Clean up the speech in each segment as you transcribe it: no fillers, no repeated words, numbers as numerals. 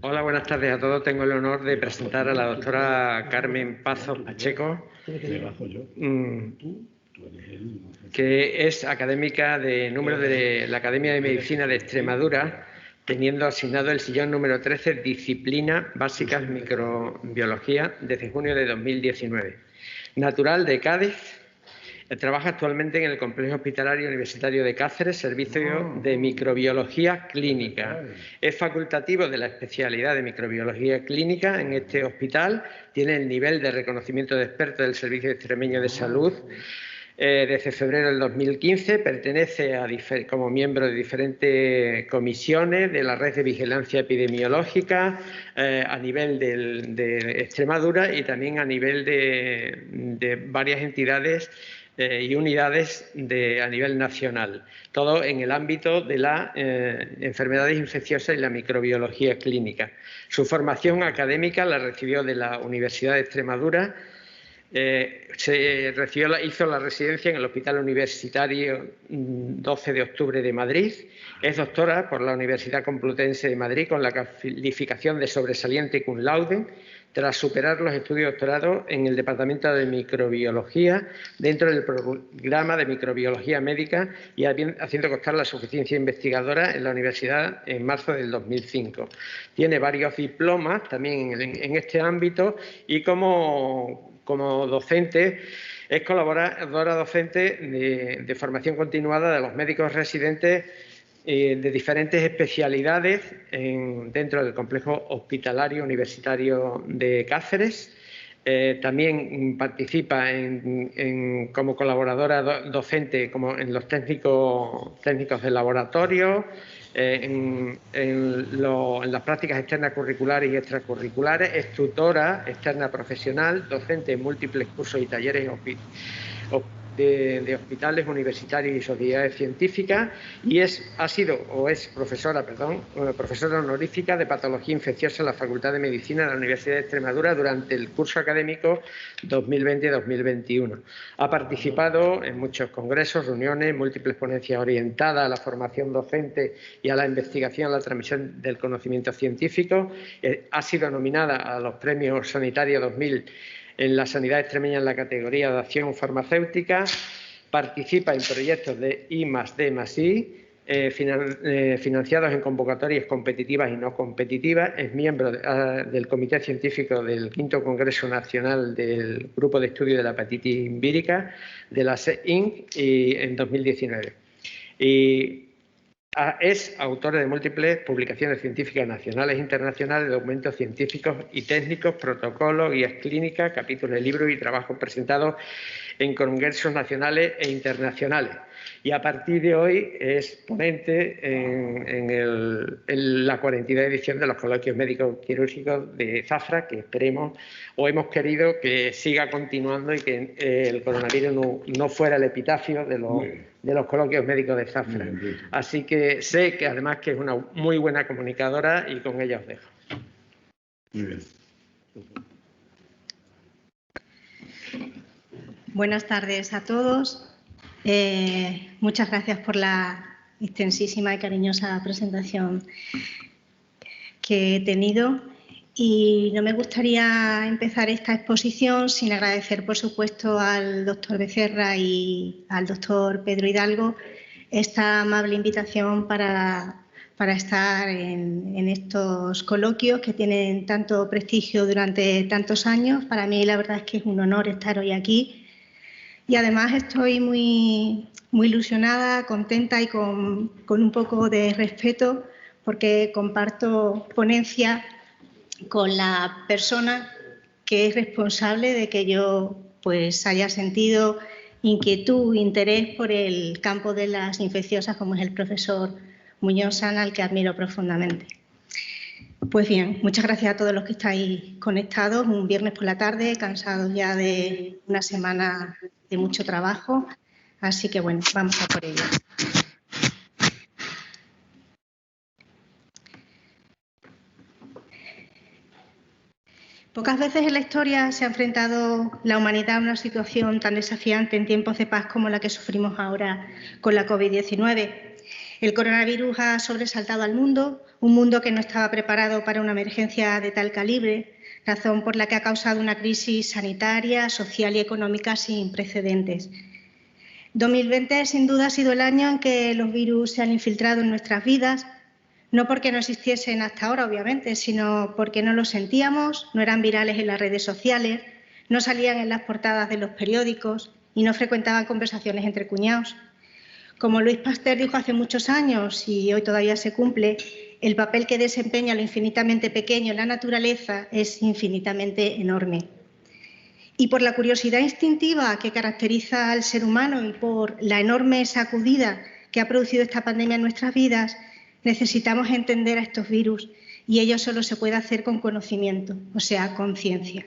Hola, buenas tardes a todos. Tengo el honor de presentar a la doctora Carmen Pazos Pacheco, que es académica de número de la Academia de Medicina de Extremadura, teniendo asignado el sillón número 13, Disciplina Básicas Microbiología, desde junio de 2019. Natural de Cádiz. Trabaja actualmente en el Complejo Hospitalario Universitario de Cáceres, Servicio de Microbiología Clínica. Es facultativo de la especialidad de Microbiología Clínica en este hospital. Tiene el nivel de reconocimiento de experto del Servicio Extremeño de Salud desde febrero del 2015. Pertenece como miembro de diferentes comisiones de la Red de Vigilancia Epidemiológica a nivel de Extremadura y también a nivel de varias entidades y unidades a nivel nacional, todo en el ámbito de las enfermedades infecciosas y la microbiología clínica. Su formación académica la recibió de la Universidad de Extremadura. Hizo la residencia en el Hospital Universitario 12 de octubre de Madrid. Es doctora por la Universidad Complutense de Madrid con la calificación de sobresaliente cum laude, tras superar los estudios de doctorado en el Departamento de Microbiología dentro del programa de Microbiología Médica y haciendo constar la suficiencia investigadora en la universidad en marzo del 2005. Tiene varios diplomas también en este ámbito y como docente es colaboradora docente de formación continuada de los médicos residentes de diferentes especialidades dentro del Complejo Hospitalario Universitario de Cáceres. También participa como colaboradora docente en los técnicos de laboratorio, en las prácticas externas curriculares y extracurriculares. Es tutora externa profesional, docente en múltiples cursos y talleres de hospitales universitarios y sociedades científicas y es profesora honorífica de Patología Infecciosa en la Facultad de Medicina de la Universidad de Extremadura durante el curso académico 2020-2021. Ha participado en muchos congresos, reuniones, múltiples ponencias orientadas a la formación docente y a la investigación, a la transmisión del conocimiento científico. Ha sido nominada a los Premios Sanitarios 2000 en la sanidad extremeña en la categoría de acción farmacéutica. Participa en proyectos de I+D+I, financiados en convocatorias competitivas y no competitivas. Es miembro del Comité Científico del V Congreso Nacional del Grupo de Estudio de la Hepatitis Vírica de la SEINC en 2019. Es autor de múltiples publicaciones científicas nacionales e internacionales, documentos científicos y técnicos, protocolos, guías clínicas, capítulos de libros y trabajos presentados en congresos nacionales e internacionales. Y a partir de hoy es ponente en la 42ª edición de los coloquios médicos quirúrgicos de Zafra, que esperemos o hemos querido que siga continuando y que el coronavirus no fuera el epitafio de los coloquios médicos de Zafra. Así que sé que además que es una muy buena comunicadora y con ella os dejo. Muy bien. Buenas tardes a todos. Muchas gracias por la extensísima y cariñosa presentación que he tenido. Y no me gustaría empezar esta exposición sin agradecer, por supuesto, al doctor Becerra y al doctor Pedro Hidalgo esta amable invitación para estar en estos coloquios que tienen tanto prestigio durante tantos años. Para mí la verdad es que es un honor estar hoy aquí y además estoy muy ilusionada, contenta y con un poco de respeto porque comparto ponencia con la persona que es responsable de que yo pues haya sentido inquietud, interés por el campo de las infecciosas, como es el profesor Muñoz Sana, al que admiro profundamente. Pues bien, muchas gracias a todos los que estáis conectados un viernes por la tarde, cansados ya de una semana de mucho trabajo. Así que bueno, vamos a por ello. Pocas veces en la historia se ha enfrentado la humanidad a una situación tan desafiante en tiempos de paz como la que sufrimos ahora con la COVID-19. El coronavirus ha sobresaltado al mundo, un mundo que no estaba preparado para una emergencia de tal calibre, razón por la que ha causado una crisis sanitaria, social y económica sin precedentes. 2020 sin duda ha sido el año en que los virus se han infiltrado en nuestras vidas, no porque no existiesen hasta ahora, obviamente, sino porque no los sentíamos, no eran virales en las redes sociales, no salían en las portadas de los periódicos y no frecuentaban conversaciones entre cuñados. Como Louis Pasteur dijo hace muchos años, y hoy todavía se cumple, el papel que desempeña lo infinitamente pequeño en la naturaleza es infinitamente enorme. Y por la curiosidad instintiva que caracteriza al ser humano y por la enorme sacudida que ha producido esta pandemia en nuestras vidas, necesitamos entender a estos virus y ello solo se puede hacer con conocimiento, o sea, conciencia.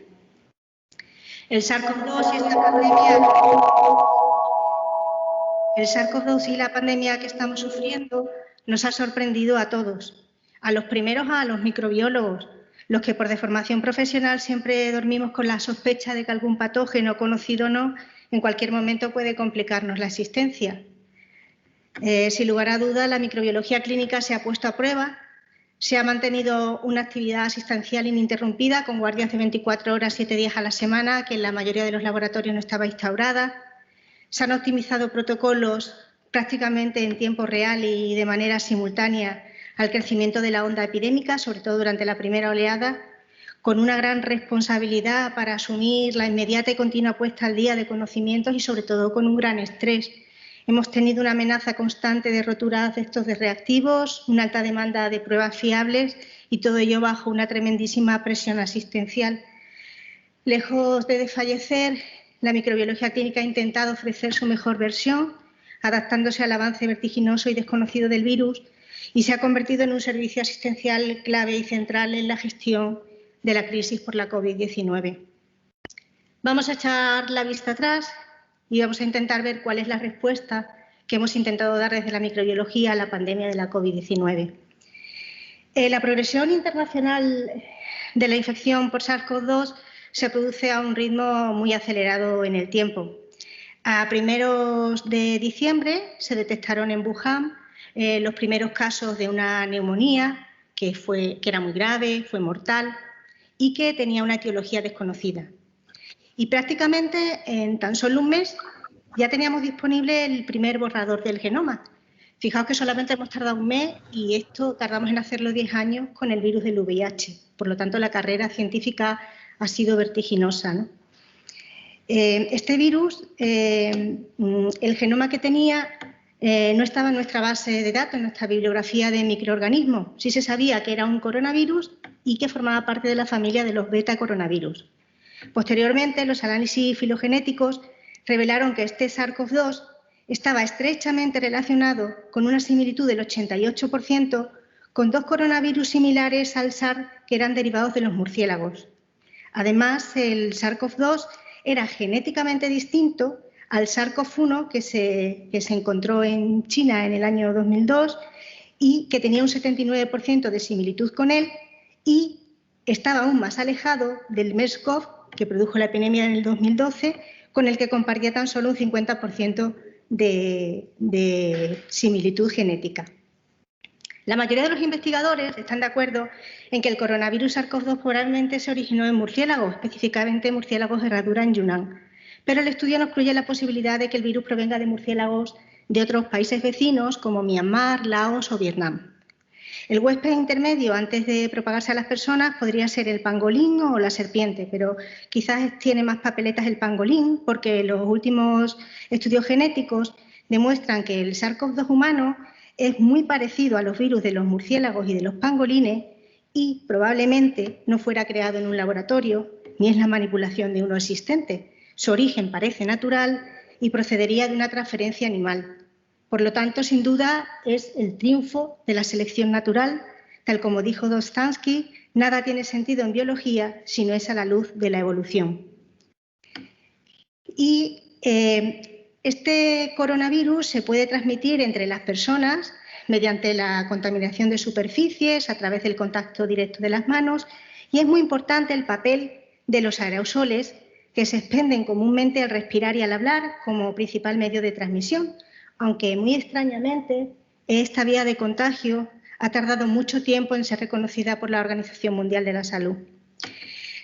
El SARS-CoV-2 y la pandemia que estamos sufriendo nos ha sorprendido a todos. A los primeros, a los microbiólogos, los que por deformación profesional siempre dormimos con la sospecha de que algún patógeno, conocido o no, en cualquier momento puede complicarnos la existencia. Sin lugar a duda, la microbiología clínica se ha puesto a prueba, se ha mantenido una actividad asistencial ininterrumpida con guardias de 24 horas, 7 días a la semana, que en la mayoría de los laboratorios no estaba instaurada. Se han optimizado protocolos prácticamente en tiempo real y de manera simultánea al crecimiento de la onda epidémica, sobre todo durante la primera oleada, con una gran responsabilidad para asumir la inmediata y continua puesta al día de conocimientos y sobre todo con un gran estrés. Hemos tenido una amenaza constante de roturas de estos de reactivos, una alta demanda de pruebas fiables y todo ello bajo una tremendísima presión asistencial. Lejos de desfallecer, la microbiología clínica ha intentado ofrecer su mejor versión, adaptándose al avance vertiginoso y desconocido del virus, y se ha convertido en un servicio asistencial clave y central en la gestión de la crisis por la COVID-19. Vamos a echar la vista atrás y vamos a intentar ver cuál es la respuesta que hemos intentado dar desde la microbiología a la pandemia de la COVID-19. La progresión internacional de la infección por SARS-CoV-2 se produce a un ritmo muy acelerado en el tiempo. A primeros de diciembre se detectaron en Wuhan los primeros casos de una neumonía que era muy grave, fue mortal y que tenía una etiología desconocida. Y prácticamente en tan solo un mes ya teníamos disponible el primer borrador del genoma. Fijaos que solamente hemos tardado un mes y esto tardamos en hacerlo 10 años con el virus del VIH. Por lo tanto, la carrera científica ha sido vertiginosa, ¿no? Este virus, el genoma que tenía, no estaba en nuestra base de datos, en nuestra bibliografía de microorganismos. Sí se sabía que era un coronavirus y que formaba parte de la familia de los beta-coronavirus. Posteriormente, los análisis filogenéticos revelaron que este SARS-CoV-2 estaba estrechamente relacionado con una similitud del 88% con dos coronavirus similares al SARS que eran derivados de los murciélagos. Además, el SARS-CoV-2 era genéticamente distinto al SARS-CoV-1 que se encontró en China en el año 2002 y que tenía un 79% de similitud con él y estaba aún más alejado del MERS-CoV que produjo la epidemia en el 2012, con el que compartía tan solo un 50% de similitud genética. La mayoría de los investigadores están de acuerdo en que el coronavirus SARS-CoV-2 probablemente se originó en murciélagos, específicamente murciélagos de herradura en Yunnan. Pero el estudio no excluye la posibilidad de que el virus provenga de murciélagos de otros países vecinos como Myanmar, Laos o Vietnam. El huésped intermedio antes de propagarse a las personas podría ser el pangolín o la serpiente, pero quizás tiene más papeletas el pangolín porque los últimos estudios genéticos demuestran que el SARS-CoV-2 humano es muy parecido a los virus de los murciélagos y de los pangolines y probablemente no fuera creado en un laboratorio ni es la manipulación de uno existente. Su origen parece natural y procedería de una transferencia animal. Por lo tanto, sin duda, es el triunfo de la selección natural. Tal como dijo Dostoevsky, nada tiene sentido en biología si no es a la luz de la evolución. Y este coronavirus se puede transmitir entre las personas mediante la contaminación de superficies, a través del contacto directo de las manos, y es muy importante el papel de los aerosoles que se expenden comúnmente al respirar y al hablar como principal medio de transmisión. Aunque muy extrañamente esta vía de contagio ha tardado mucho tiempo en ser reconocida por la Organización Mundial de la Salud.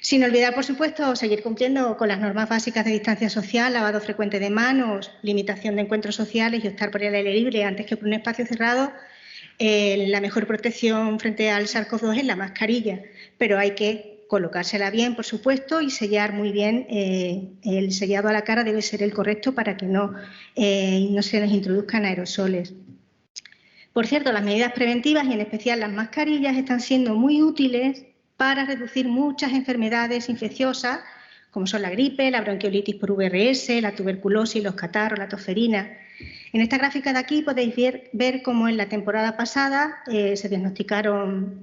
Sin olvidar, por supuesto, seguir cumpliendo con las normas básicas de distancia social, lavado frecuente de manos, limitación de encuentros sociales y optar por el aire libre antes que por un espacio cerrado. La mejor protección frente al SARS-CoV-2 es la mascarilla, pero hay que colocársela bien, por supuesto, y sellar muy bien. El sellado a la cara debe ser el correcto para que no se les introduzcan aerosoles. Por cierto, las medidas preventivas y en especial las mascarillas están siendo muy útiles para reducir muchas enfermedades infecciosas, como son la gripe, la bronquiolitis por VRS, la tuberculosis, los catarros, la tosferina. En esta gráfica de aquí podéis ver cómo en la temporada pasada se diagnosticaron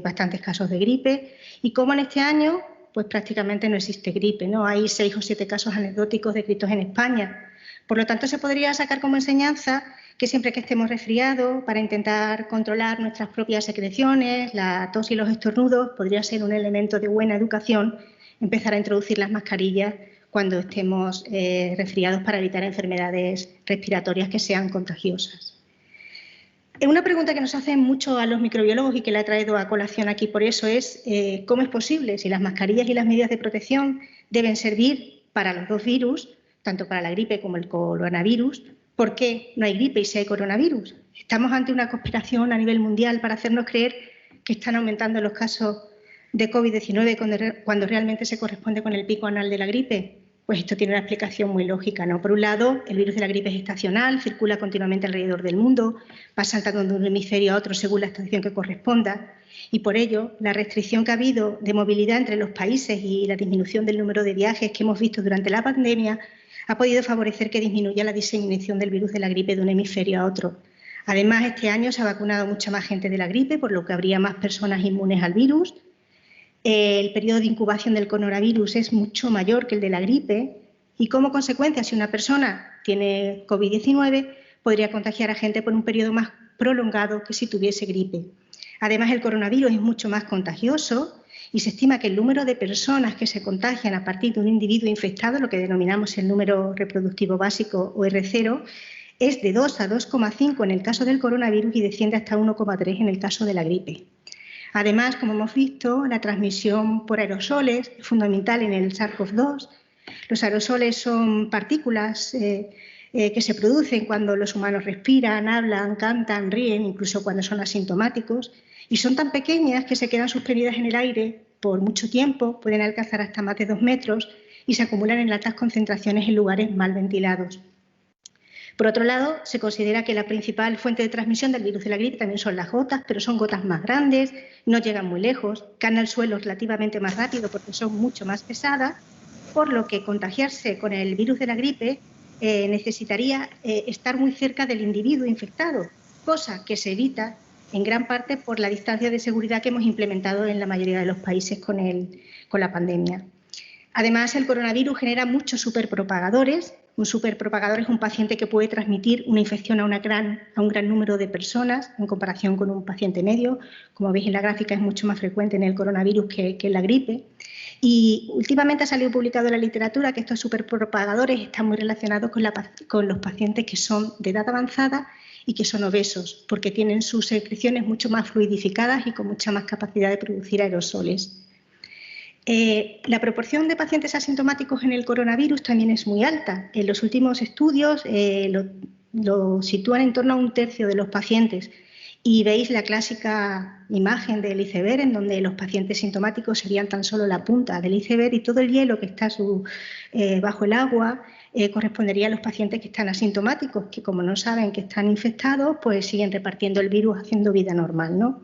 bastantes casos de gripe y cómo en este año pues prácticamente no existe gripe, ¿no? Hay 6 o 7 casos anecdóticos descritos en España. Por lo tanto, se podría sacar como enseñanza que siempre que estemos resfriados, para intentar controlar nuestras propias secreciones, la tos y los estornudos, podría ser un elemento de buena educación empezar a introducir las mascarillas cuando estemos resfriados para evitar enfermedades respiratorias que sean contagiosas. Una pregunta que nos hacen mucho a los microbiólogos y que la he traído a colación aquí por eso es ¿cómo es posible si las mascarillas y las medidas de protección deben servir para los dos virus, tanto para la gripe como el coronavirus? ¿Por qué no hay gripe y sí hay coronavirus? ¿Estamos ante una conspiración a nivel mundial para hacernos creer que están aumentando los casos de COVID-19 cuando realmente se corresponde con el pico anual de la gripe? Pues esto tiene una explicación muy lógica, ¿no? Por un lado, el virus de la gripe es estacional, circula continuamente alrededor del mundo, va saltando de un hemisferio a otro según la estación que corresponda y por ello la restricción que ha habido de movilidad entre los países y la disminución del número de viajes que hemos visto durante la pandemia ha podido favorecer que disminuya la diseminación del virus de la gripe de un hemisferio a otro. Además, este año se ha vacunado mucha más gente de la gripe, por lo que habría más personas inmunes al virus. El periodo de incubación del coronavirus es mucho mayor que el de la gripe y, como consecuencia, si una persona tiene COVID-19, podría contagiar a gente por un periodo más prolongado que si tuviese gripe. Además, el coronavirus es mucho más contagioso y se estima que el número de personas que se contagian a partir de un individuo infectado, lo que denominamos el número reproductivo básico o R0, es de 2 a 2,5 en el caso del coronavirus y desciende hasta 1,3 en el caso de la gripe. Además, como hemos visto, la transmisión por aerosoles es fundamental en el SARS-CoV-2. Los aerosoles son partículas que se producen cuando los humanos respiran, hablan, cantan, ríen, incluso cuando son asintomáticos, y son tan pequeñas que se quedan suspendidas en el aire por mucho tiempo, pueden alcanzar hasta más de 2 metros y se acumulan en altas concentraciones en lugares mal ventilados. Por otro lado, se considera que la principal fuente de transmisión del virus de la gripe también son las gotas, pero son gotas más grandes, no llegan muy lejos, caen al suelo relativamente más rápido porque son mucho más pesadas, por lo que contagiarse con el virus de la gripe necesitaría estar muy cerca del individuo infectado, cosa que se evita en gran parte por la distancia de seguridad que hemos implementado en la mayoría de los países con la pandemia. Además, el coronavirus genera muchos superpropagadores. Un superpropagador es un paciente que puede transmitir una infección a un gran número de personas en comparación con un paciente medio. Como veis en la gráfica, es mucho más frecuente en el coronavirus que en la gripe. Y últimamente ha salido publicado en la literatura que estos superpropagadores están muy relacionados con los pacientes que son de edad avanzada y que son obesos, porque tienen sus secreciones mucho más fluidificadas y con mucha más capacidad de producir aerosoles. La proporción de pacientes asintomáticos en el coronavirus también es muy alta. En los últimos estudios lo sitúan en torno a 1/3 de los pacientes y veis la clásica imagen del iceberg en donde los pacientes sintomáticos serían tan solo la punta del iceberg y todo el hielo que está bajo el agua correspondería a los pacientes que están asintomáticos, que como no saben que están infectados, pues siguen repartiendo el virus haciendo vida normal, ¿no?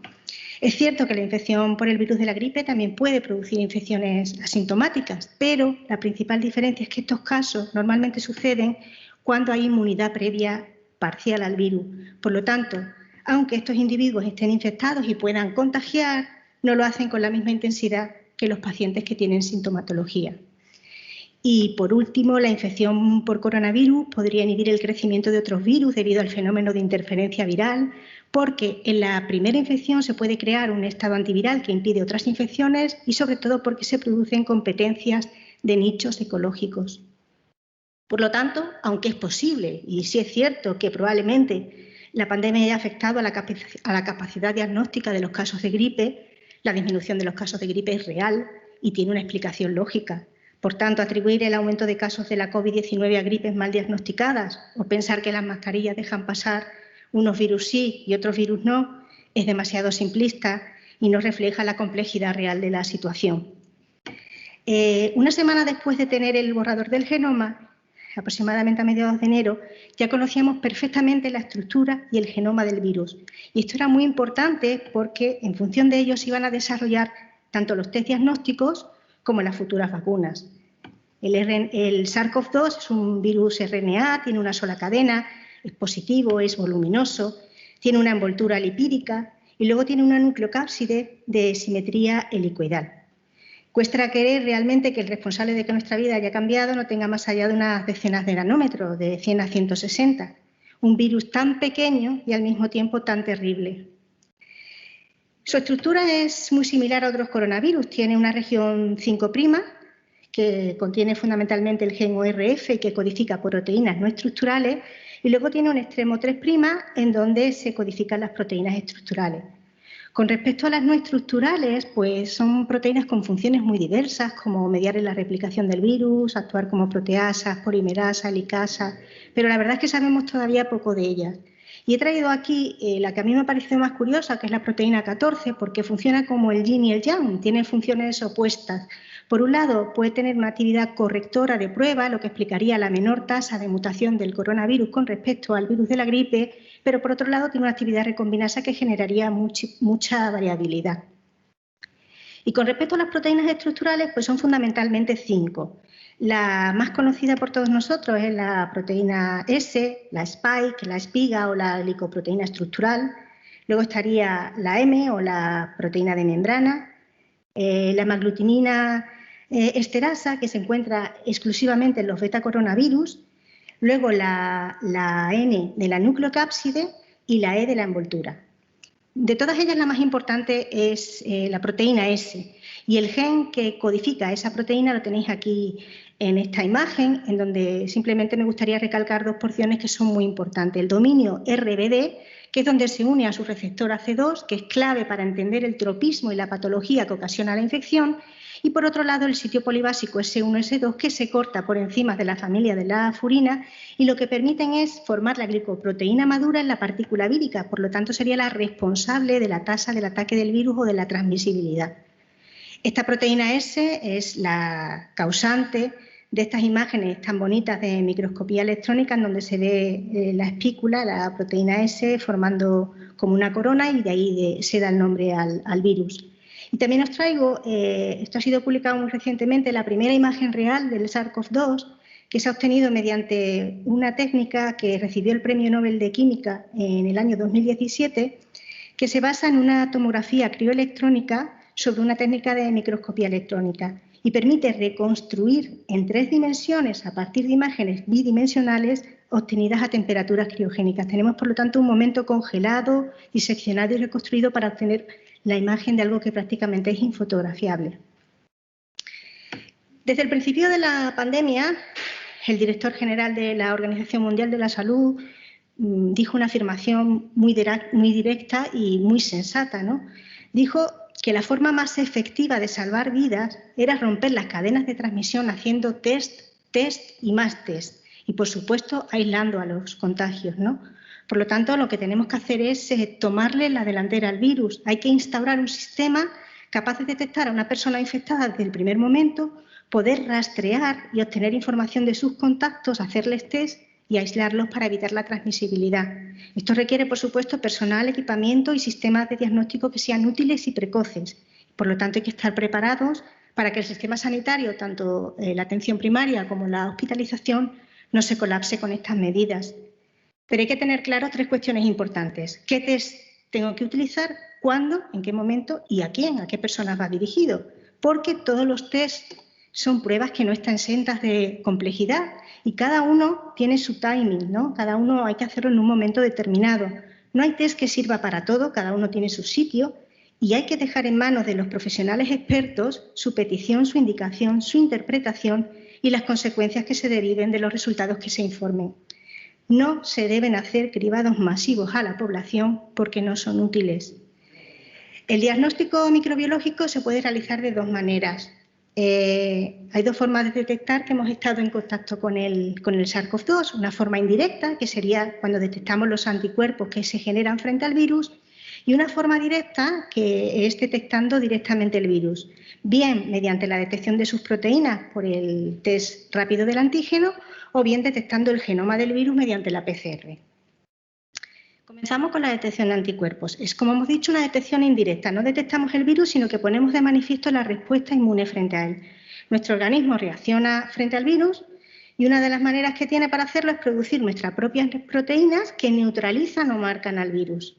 Es cierto que la infección por el virus de la gripe también puede producir infecciones asintomáticas, pero la principal diferencia es que estos casos normalmente suceden cuando hay inmunidad previa parcial al virus. Por lo tanto, aunque estos individuos estén infectados y puedan contagiar, no lo hacen con la misma intensidad que los pacientes que tienen sintomatología. Y, por último, la infección por coronavirus podría inhibir el crecimiento de otros virus debido al fenómeno de interferencia viral, porque en la primera infección se puede crear un estado antiviral que impide otras infecciones y, sobre todo, porque se producen competencias de nichos ecológicos. Por lo tanto, aunque es posible, y sí es cierto que probablemente La pandemia ha afectado a la capacidad diagnóstica de los casos de gripe. La disminución de los casos de gripe es real y tiene una explicación lógica. Por tanto, atribuir el aumento de casos de la COVID-19 a gripes mal diagnosticadas o pensar que las mascarillas dejan pasar unos virus sí y otros virus no es demasiado simplista y no refleja la complejidad real de la situación. Una semana después de tener el borrador del genoma, aproximadamente a mediados de enero, ya conocíamos perfectamente la estructura y el genoma del virus. Y esto era muy importante porque en función de ello se iban a desarrollar tanto los test diagnósticos como las futuras vacunas. El SARS-CoV-2 es un virus RNA, tiene una sola cadena, es positivo, es voluminoso, tiene una envoltura lipídica y luego tiene una nucleocápside de simetría helicoidal. Cuesta creer realmente que el responsable de que nuestra vida haya cambiado no tenga más allá de unas decenas de nanómetros, de 100 a 160. Un virus tan pequeño y al mismo tiempo tan terrible. Su estructura es muy similar a otros coronavirus. Tiene una región 5', que contiene fundamentalmente el gen ORF y que codifica proteínas no estructurales, y luego tiene un extremo 3', en donde se codifican las proteínas estructurales. Con respecto a las no estructurales, pues son proteínas con funciones muy diversas, como mediar en la replicación del virus, actuar como proteasas, polimerasa, licasa, pero la verdad es que sabemos todavía poco de ellas. Y he traído aquí la que a mí me ha parecido más curiosa, que es la proteína 14, porque funciona como el yin y el yang, tiene funciones opuestas. Por un lado, puede tener una actividad correctora de prueba, lo que explicaría la menor tasa de mutación del coronavirus con respecto al virus de la gripe, pero por otro lado tiene una actividad recombinasa que generaría mucha variabilidad. Y con respecto a las proteínas estructurales, pues son fundamentalmente 5. La más conocida por todos nosotros es la proteína S, la spike, la espiga o la glicoproteína estructural. Luego estaría la M o la proteína de membrana, la hemaglutinina esterasa, que se encuentra exclusivamente en los beta-coronavirus. Luego la N de la nucleocápside y la E de la envoltura. De todas ellas, la más importante es la proteína S. Y el gen que codifica esa proteína lo tenéis aquí en esta imagen, en donde simplemente me gustaría recalcar dos porciones que son muy importantes. El dominio RBD, que es donde se une a su receptor AC2, que es clave para entender el tropismo y la patología que ocasiona la infección. Y por otro lado, el sitio polibásico S1-S2, que se corta por encima de la familia de la furina y lo que permiten es formar la glicoproteína madura en la partícula vírica, por lo tanto sería la responsable de la tasa del ataque del virus o de la transmisibilidad. Esta proteína S es la causante de estas imágenes tan bonitas de microscopía electrónica en donde se ve la espícula, la proteína S, formando como una corona y de ahí se da el nombre al virus. Y también os traigo, esto ha sido publicado muy recientemente, la primera imagen real del SARS-CoV-2 que se ha obtenido mediante una técnica que recibió el Premio Nobel de Química en el año 2017, que se basa en una tomografía crioelectrónica sobre una técnica de microscopía electrónica y permite reconstruir en 3 dimensiones a partir de imágenes bidimensionales obtenidas a temperaturas criogénicas. Tenemos, por lo tanto, un momento congelado, diseccionado y reconstruido para obtener la imagen de algo que prácticamente es infotografiable. Desde el principio de la pandemia, el director general de la Organización Mundial de la Salud dijo una afirmación muy directa y muy sensata, ¿no? Dijo que la forma más efectiva de salvar vidas era romper las cadenas de transmisión haciendo test y más test. Y, por supuesto, aislando a los contagios, ¿no? Por lo tanto, lo que tenemos que hacer es tomarle la delantera al virus. Hay que instaurar un sistema capaz de detectar a una persona infectada desde el primer momento, poder rastrear y obtener información de sus contactos, hacerles test y aislarlos para evitar la transmisibilidad. Esto requiere, por supuesto, personal, equipamiento y sistemas de diagnóstico que sean útiles y precoces. Por lo tanto, hay que estar preparados para que el sistema sanitario, tanto la atención primaria como la hospitalización, no se colapse con estas medidas. Pero hay que tener claro 3 cuestiones importantes. ¿Qué test tengo que utilizar? ¿Cuándo? ¿En qué momento? ¿Y a quién? ¿A qué personas va dirigido? Porque todos los test son pruebas que no están exentas de complejidad y cada uno tiene su timing, ¿no? Cada uno hay que hacerlo en un momento determinado. No hay test que sirva para todo, cada uno tiene su sitio y hay que dejar en manos de los profesionales expertos su petición, su indicación, su interpretación y las consecuencias que se deriven de los resultados que se informen. No se deben hacer cribados masivos a la población porque no son útiles. El diagnóstico microbiológico se puede realizar de dos maneras. Hay dos formas de detectar que hemos estado en contacto con el SARS-CoV-2. Una forma indirecta, que sería cuando detectamos los anticuerpos que se generan frente al virus, y una forma directa, que es detectando directamente el virus, bien mediante la detección de sus proteínas por el test rápido del antígeno, o bien detectando el genoma del virus mediante la PCR. Comenzamos con la detección de anticuerpos. Es, como hemos dicho, una detección indirecta. No detectamos el virus, sino que ponemos de manifiesto la respuesta inmune frente a él. Nuestro organismo reacciona frente al virus y una de las maneras que tiene para hacerlo es producir nuestras propias proteínas que neutralizan o marcan al virus.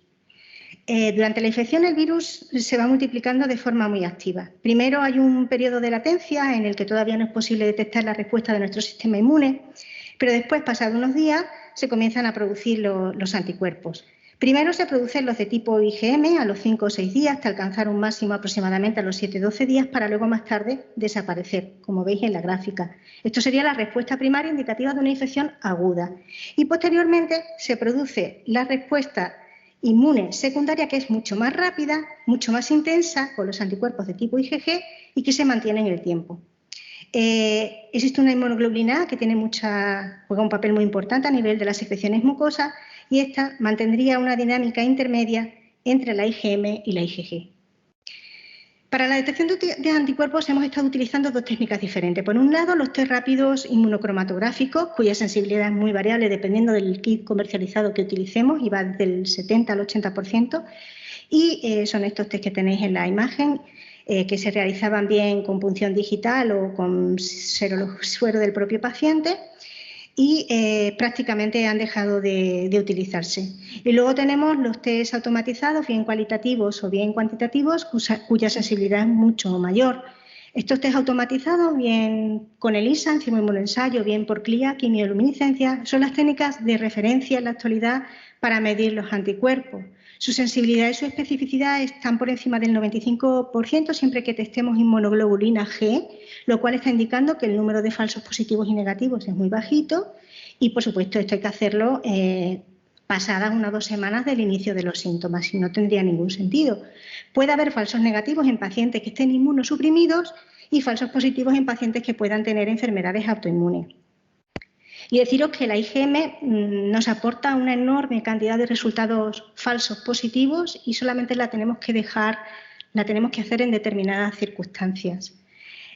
Durante la infección el virus se va multiplicando de forma muy activa. Primero hay un periodo de latencia en el que todavía no es posible detectar la respuesta de nuestro sistema inmune, pero después, pasados unos días, se comienzan a producir los anticuerpos. Primero se producen los de tipo IgM a los 5 o 6 días, hasta alcanzar un máximo aproximadamente a los 7-12 días, para luego más tarde desaparecer, como veis en la gráfica. Esto sería la respuesta primaria indicativa de una infección aguda. Y posteriormente se produce la respuesta inmune secundaria, que es mucho más rápida, mucho más intensa, con los anticuerpos de tipo IgG y que se mantiene en el tiempo. Existe una inmunoglobulina A que juega un papel muy importante a nivel de las secreciones mucosas, y esta mantendría una dinámica intermedia entre la IgM y la IgG. Para la detección de anticuerpos hemos estado utilizando dos técnicas diferentes. Por un lado, los test rápidos inmunocromatográficos, cuya sensibilidad es muy variable dependiendo del kit comercializado que utilicemos, y va del 70 al 80%, y son estos test que tenéis en la imagen, que se realizaban bien con punción digital o con suero del propio paciente, y prácticamente han dejado de utilizarse. Y luego tenemos los test automatizados, bien cualitativos o bien cuantitativos, cuya sensibilidad es mucho mayor. Estos test automatizados, bien con ELISA, enzima inmunoensayo, bien por CLIA, quimioluminiscencia, son las técnicas de referencia en la actualidad para medir los anticuerpos. Su sensibilidad y su especificidad están por encima del 95% siempre que testemos inmunoglobulina G, lo cual está indicando que el número de falsos positivos y negativos es muy bajito, y por supuesto esto hay que hacerlo pasadas 1 o 2 semanas del inicio de los síntomas, si no tendría ningún sentido. Puede haber falsos negativos en pacientes que estén inmunosuprimidos y falsos positivos en pacientes que puedan tener enfermedades autoinmunes. Y deciros que la IgM nos aporta una enorme cantidad de resultados falsos positivos, y solamente la tenemos que hacer en determinadas circunstancias.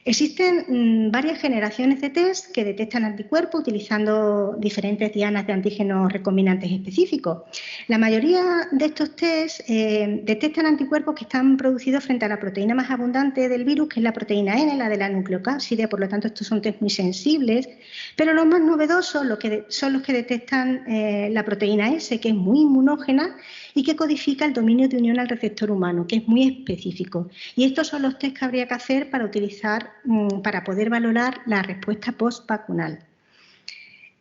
Existen varias generaciones de test que detectan anticuerpos utilizando diferentes dianas de antígenos recombinantes específicos. La mayoría de estos test detectan anticuerpos que están producidos frente a la proteína más abundante del virus, que es la proteína N, la de la nucleocápside. Por lo tanto, estos son test muy sensibles, pero los más novedosos son los que detectan la proteína S, que es muy inmunógena y que codifica el dominio de unión al receptor humano, que es muy específico. Y estos son los test que habría que hacer para poder valorar la respuesta post-vacunal.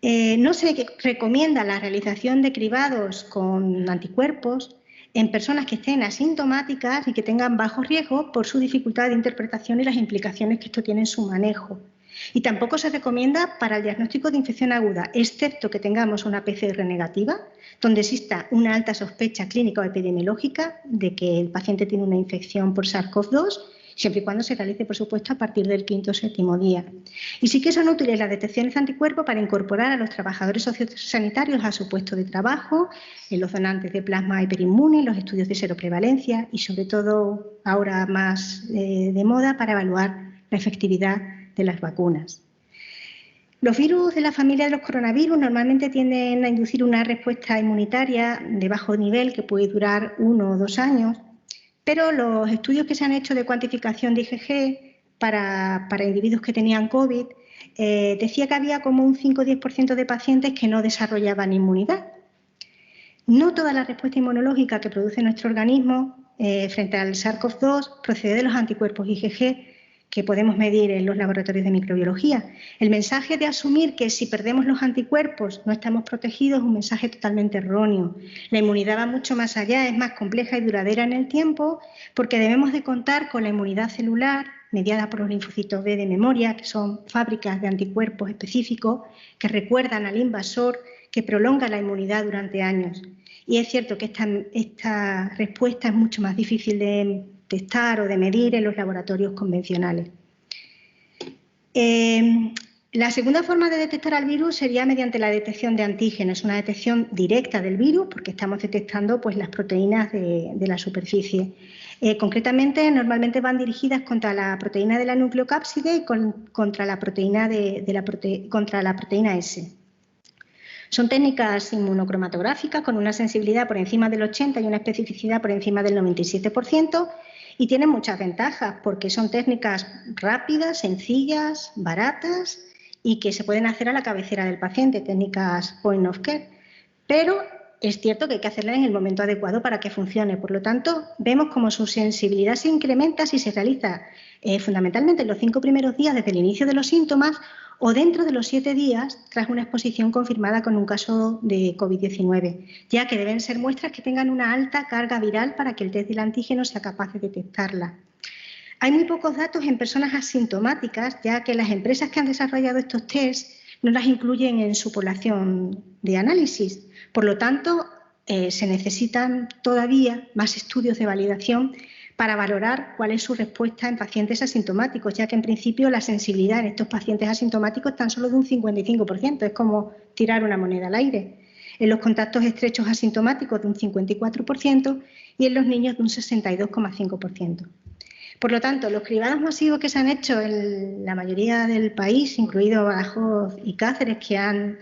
No se recomienda la realización de cribados con anticuerpos en personas que estén asintomáticas y que tengan bajo riesgo por su dificultad de interpretación y las implicaciones que esto tiene en su manejo. Y tampoco se recomienda para el diagnóstico de infección aguda, excepto que tengamos una PCR negativa, donde exista una alta sospecha clínica o epidemiológica de que el paciente tiene una infección por SARS-CoV-2, siempre y cuando se realice, por supuesto, a partir del 5º o 7º día. Y sí que son útiles las detecciones de anticuerpos para incorporar a los trabajadores sociosanitarios a su puesto de trabajo, en los donantes de plasma hiperinmune, los estudios de seroprevalencia y, sobre todo, ahora más de moda, para evaluar la efectividad de las vacunas. Los virus de la familia de los coronavirus normalmente tienden a inducir una respuesta inmunitaria de bajo nivel que puede durar 1 o 2 años, pero los estudios que se han hecho de cuantificación de IgG para individuos que tenían COVID decía que había como un 5 o 10% de pacientes que no desarrollaban inmunidad. No toda la respuesta inmunológica que produce nuestro organismo frente al SARS-CoV-2 procede de los anticuerpos IgG que podemos medir en los laboratorios de microbiología. El mensaje de asumir que si perdemos los anticuerpos no estamos protegidos es un mensaje totalmente erróneo. La inmunidad va mucho más allá, es más compleja y duradera en el tiempo, porque debemos de contar con la inmunidad celular mediada por los linfocitos B de memoria, que son fábricas de anticuerpos específicos que recuerdan al invasor que prolonga la inmunidad durante años. Y es cierto que esta respuesta es mucho más difícil de testar o de medir en los laboratorios convencionales. La segunda forma de detectar al virus sería mediante la detección de antígenos, una detección directa del virus, porque estamos detectando pues, las proteínas de la superficie. Concretamente, normalmente van dirigidas contra la proteína de la nucleocápside y contra la proteína contra la proteína S. Son técnicas inmunocromatográficas con una sensibilidad por encima del 80% y una especificidad por encima del 97%, y tienen muchas ventajas porque son técnicas rápidas, sencillas, baratas y que se pueden hacer a la cabecera del paciente, técnicas point of care. Pero es cierto que hay que hacerla en el momento adecuado para que funcione. Por lo tanto, vemos cómo su sensibilidad se incrementa si se realiza fundamentalmente en los 5 primeros días desde el inicio de los síntomas o dentro de los 7 días tras una exposición confirmada con un caso de COVID-19, ya que deben ser muestras que tengan una alta carga viral para que el test del antígeno sea capaz de detectarla. Hay muy pocos datos en personas asintomáticas, ya que las empresas que han desarrollado estos tests no las incluyen en su población de análisis. Por lo tanto, se necesitan todavía más estudios de validación para valorar cuál es su respuesta en pacientes asintomáticos, ya que en principio la sensibilidad en estos pacientes asintomáticos es tan solo de un 55%, es como tirar una moneda al aire. En los contactos estrechos asintomáticos de un 54% y en los niños de un 62,5%. Por lo tanto, los cribados masivos que se han hecho en la mayoría del país, incluido Badajoz y Cáceres, que han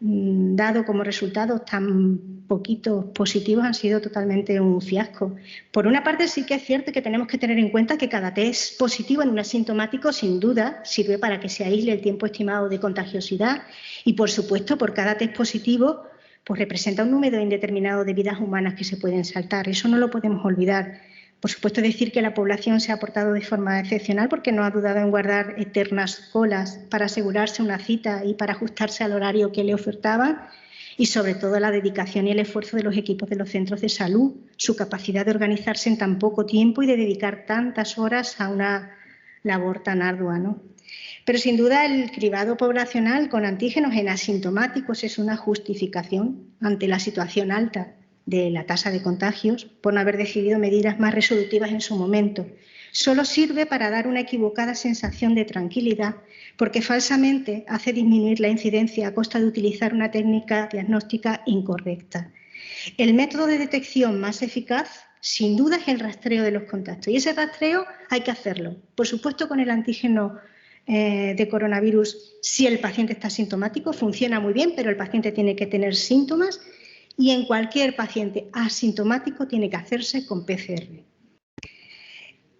dado como resultados tan poquitos positivos, han sido totalmente un fiasco. Por una parte, sí que es cierto que tenemos que tener en cuenta que cada test positivo en un asintomático, sin duda, sirve para que se aísle el tiempo estimado de contagiosidad y, por supuesto, por cada test positivo, pues representa un número indeterminado de vidas humanas que se pueden saltar. Eso no lo podemos olvidar. Por supuesto, decir que la población se ha portado de forma excepcional porque no ha dudado en guardar eternas colas para asegurarse una cita y para ajustarse al horario que le ofertaban, y sobre todo la dedicación y el esfuerzo de los equipos de los centros de salud, su capacidad de organizarse en tan poco tiempo y de dedicar tantas horas a una labor tan ardua, ¿no? Pero sin duda el cribado poblacional con antígenos en asintomáticos es una justificación ante la situación alta de la tasa de contagios por no haber decidido medidas más resolutivas en su momento. Solo sirve para dar una equivocada sensación de tranquilidad porque falsamente hace disminuir la incidencia a costa de utilizar una técnica diagnóstica incorrecta. El método de detección más eficaz, sin duda, es el rastreo de los contactos. Y ese rastreo hay que hacerlo, por supuesto, con el antígeno de coronavirus. Si el paciente está asintomático, funciona muy bien, pero el paciente tiene que tener síntomas. Y en cualquier paciente asintomático tiene que hacerse con PCR.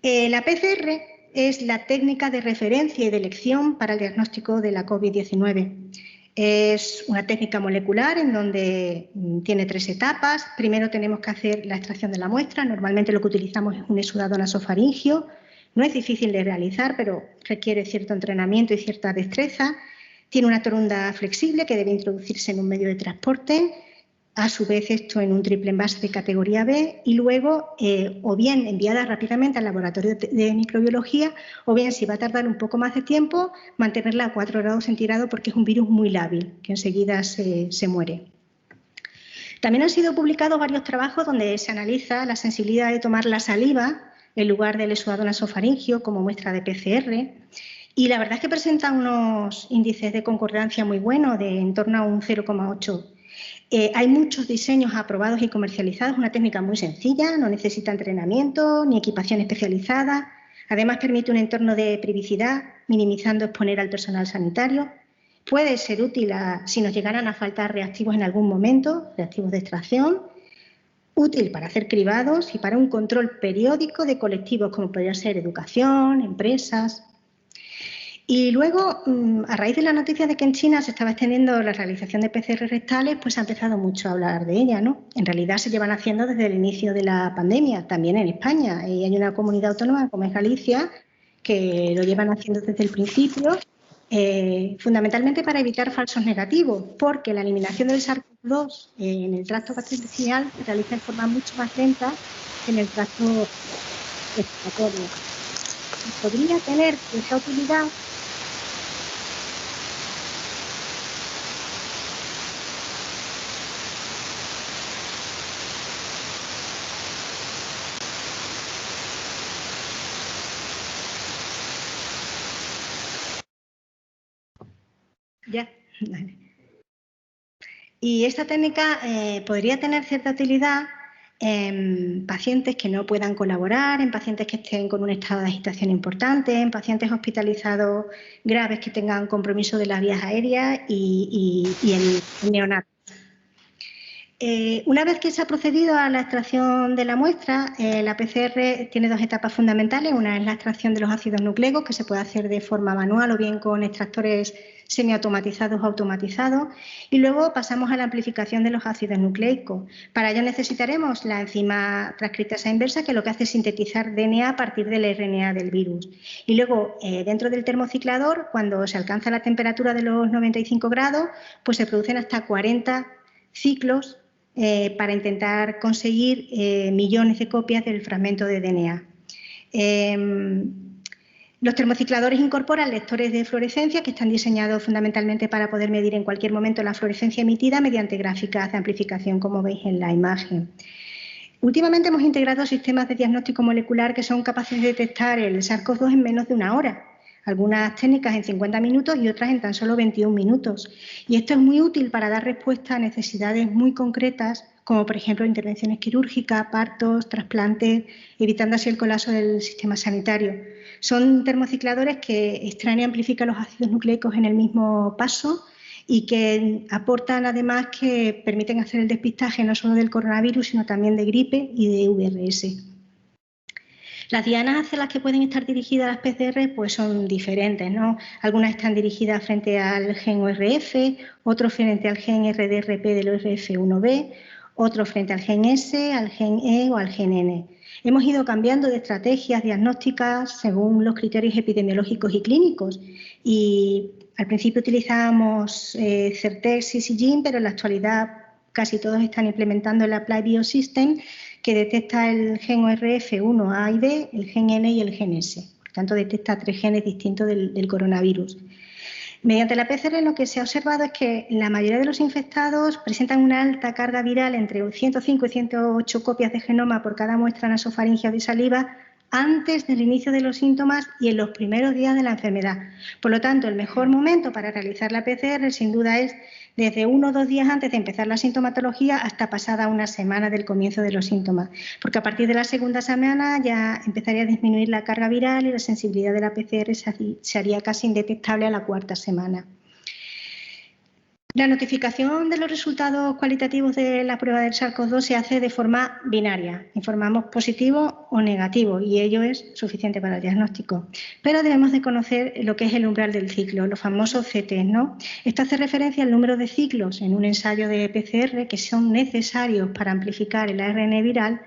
La PCR es la técnica de referencia y de elección para el diagnóstico de la COVID-19. Es una técnica molecular en donde tiene 3 etapas. Primero tenemos que hacer la extracción de la muestra. Normalmente lo que utilizamos es un exudado nasofaringio. No es difícil de realizar, pero requiere cierto entrenamiento y cierta destreza. Tiene una torunda flexible que debe introducirse en un medio de transporte. A su vez, esto en un triple envase de categoría B y luego o bien enviada rápidamente al laboratorio de microbiología o bien, si va a tardar un poco más de tiempo, mantenerla a 4 grados centígrados porque es un virus muy lábil, que enseguida se muere. También han sido publicados varios trabajos donde se analiza la sensibilidad de tomar la saliva en lugar del exudado nasofaringio como muestra de PCR. Y la verdad es que presenta unos índices de concordancia muy buenos, de en torno a un 0,8. Hay muchos diseños aprobados y comercializados, una técnica muy sencilla, no necesita entrenamiento ni equipación especializada. Además, permite un entorno de privacidad, minimizando exponer al personal sanitario. Puede ser útil si nos llegaran a faltar reactivos en algún momento, reactivos de extracción. Útil para hacer cribados y para un control periódico de colectivos como podría ser educación, empresas. Y luego, a raíz de la noticia de que en China se estaba extendiendo la realización de PCR rectales, pues ha empezado mucho a hablar de ella, ¿no? En realidad se llevan haciendo desde el inicio de la pandemia, también en España. Y hay una comunidad autónoma como es Galicia que lo llevan haciendo desde el principio, fundamentalmente para evitar falsos negativos, porque la eliminación del SARS-CoV-2 en el tracto gastrointestinal se realiza de forma mucho más lenta que en el tracto respiratorio. Podría tener esa utilidad Ya, vale. Y esta técnica podría tener cierta utilidad en pacientes que no puedan colaborar, en pacientes que estén con un estado de agitación importante, en pacientes hospitalizados graves que tengan compromiso de las vías aéreas y en neonatos. Una vez que se ha procedido a la extracción de la muestra, la PCR tiene dos etapas fundamentales. Una es la extracción de los ácidos nucleicos, que se puede hacer de forma manual o bien con extractores semiautomatizados o automatizados. Y luego pasamos a la amplificación de los ácidos nucleicos. Para ello necesitaremos la enzima transcriptasa inversa, que lo que hace es sintetizar DNA a partir del RNA del virus. Y luego, dentro del termociclador, cuando se alcanza la temperatura de los 95 grados, pues se producen hasta 40 ciclos para intentar conseguir millones de copias del fragmento de DNA. Los termocicladores incorporan lectores de fluorescencia que están diseñados fundamentalmente para poder medir en cualquier momento la fluorescencia emitida mediante gráficas de amplificación, como veis en la imagen. Últimamente hemos integrado sistemas de diagnóstico molecular que son capaces de detectar el SARS-CoV-2 en menos de una hora. Algunas técnicas en 50 minutos y otras en tan solo 21 minutos. Y esto es muy útil para dar respuesta a necesidades muy concretas, como por ejemplo intervenciones quirúrgicas, partos, trasplantes, evitando así el colapso del sistema sanitario. Son termocicladores que extraen y amplifican los ácidos nucleicos en el mismo paso y que aportan además que permiten hacer el despistaje no solo del coronavirus, sino también de gripe y de VRS. Las dianas hacia las que pueden estar dirigidas las PCR pues son diferentes, ¿no? Algunas están dirigidas frente al gen ORF, otros frente al gen RDRP del ORF1b, otros frente al gen S, al gen E o al gen N. Hemos ido cambiando de estrategias diagnósticas según los criterios epidemiológicos y clínicos y al principio utilizábamos Certex y Sigin, pero en la actualidad casi todos están implementando el Applied Biosystem, que detecta el gen ORF1A y B, el gen N y el gen S. Por tanto, detecta 3 genes distintos del coronavirus. Mediante la PCR lo que se ha observado es que la mayoría de los infectados presentan una alta carga viral entre 105 y 108 copias de genoma por cada muestra nasofaringea o de saliva antes del inicio de los síntomas y en los primeros días de la enfermedad. Por lo tanto, el mejor momento para realizar la PCR sin duda es desde 1 o 2 días antes de empezar la sintomatología hasta pasada una semana del comienzo de los síntomas, porque a partir de la segunda semana ya empezaría a disminuir la carga viral y la sensibilidad de la PCR se haría casi indetectable a la 4ª semana. La notificación de los resultados cualitativos de la prueba del SARS-CoV-2 se hace de forma binaria. Informamos positivo o negativo y ello es suficiente para el diagnóstico. Pero debemos de conocer lo que es el umbral del ciclo, los famosos CT, ¿no? Esto hace referencia al número de ciclos en un ensayo de PCR que son necesarios para amplificar el ARN viral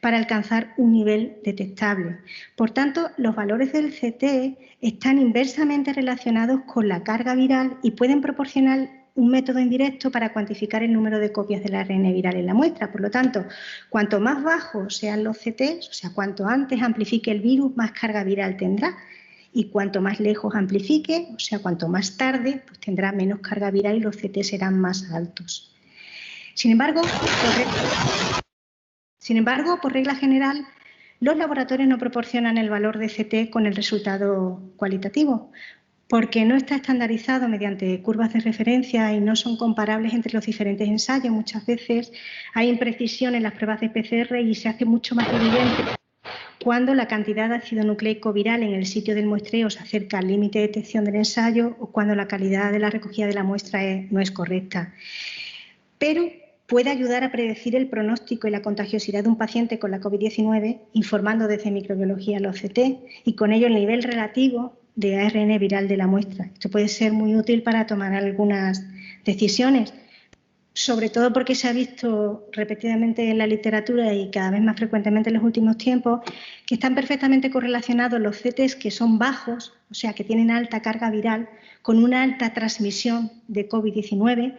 para alcanzar un nivel detectable. Por tanto, los valores del CT están inversamente relacionados con la carga viral y pueden proporcionar un método indirecto para cuantificar el número de copias del ARN viral en la muestra. Por lo tanto, cuanto más bajos sean los CTs, o sea, cuanto antes amplifique el virus, más carga viral tendrá. Y cuanto más lejos amplifique, o sea, cuanto más tarde, pues tendrá menos carga viral y los CTs serán más altos. Sin embargo, por regla general, los laboratorios no proporcionan el valor de CT con el resultado cualitativo, porque no está estandarizado mediante curvas de referencia y no son comparables entre los diferentes ensayos. Muchas veces hay imprecisión en las pruebas de PCR y se hace mucho más evidente cuando la cantidad de ácido nucleico viral en el sitio del muestreo se acerca al límite de detección del ensayo o cuando la calidad de la recogida de la muestra no es correcta. Pero puede ayudar a predecir el pronóstico y la contagiosidad de un paciente con la COVID-19 informando desde microbiología los CT y con ello el nivel relativo de ARN viral de la muestra. Esto puede ser muy útil para tomar algunas decisiones, sobre todo porque se ha visto repetidamente en la literatura y cada vez más frecuentemente en los últimos tiempos que están perfectamente correlacionados los CTs que son bajos, o sea, que tienen alta carga viral, con una alta transmisión de COVID-19.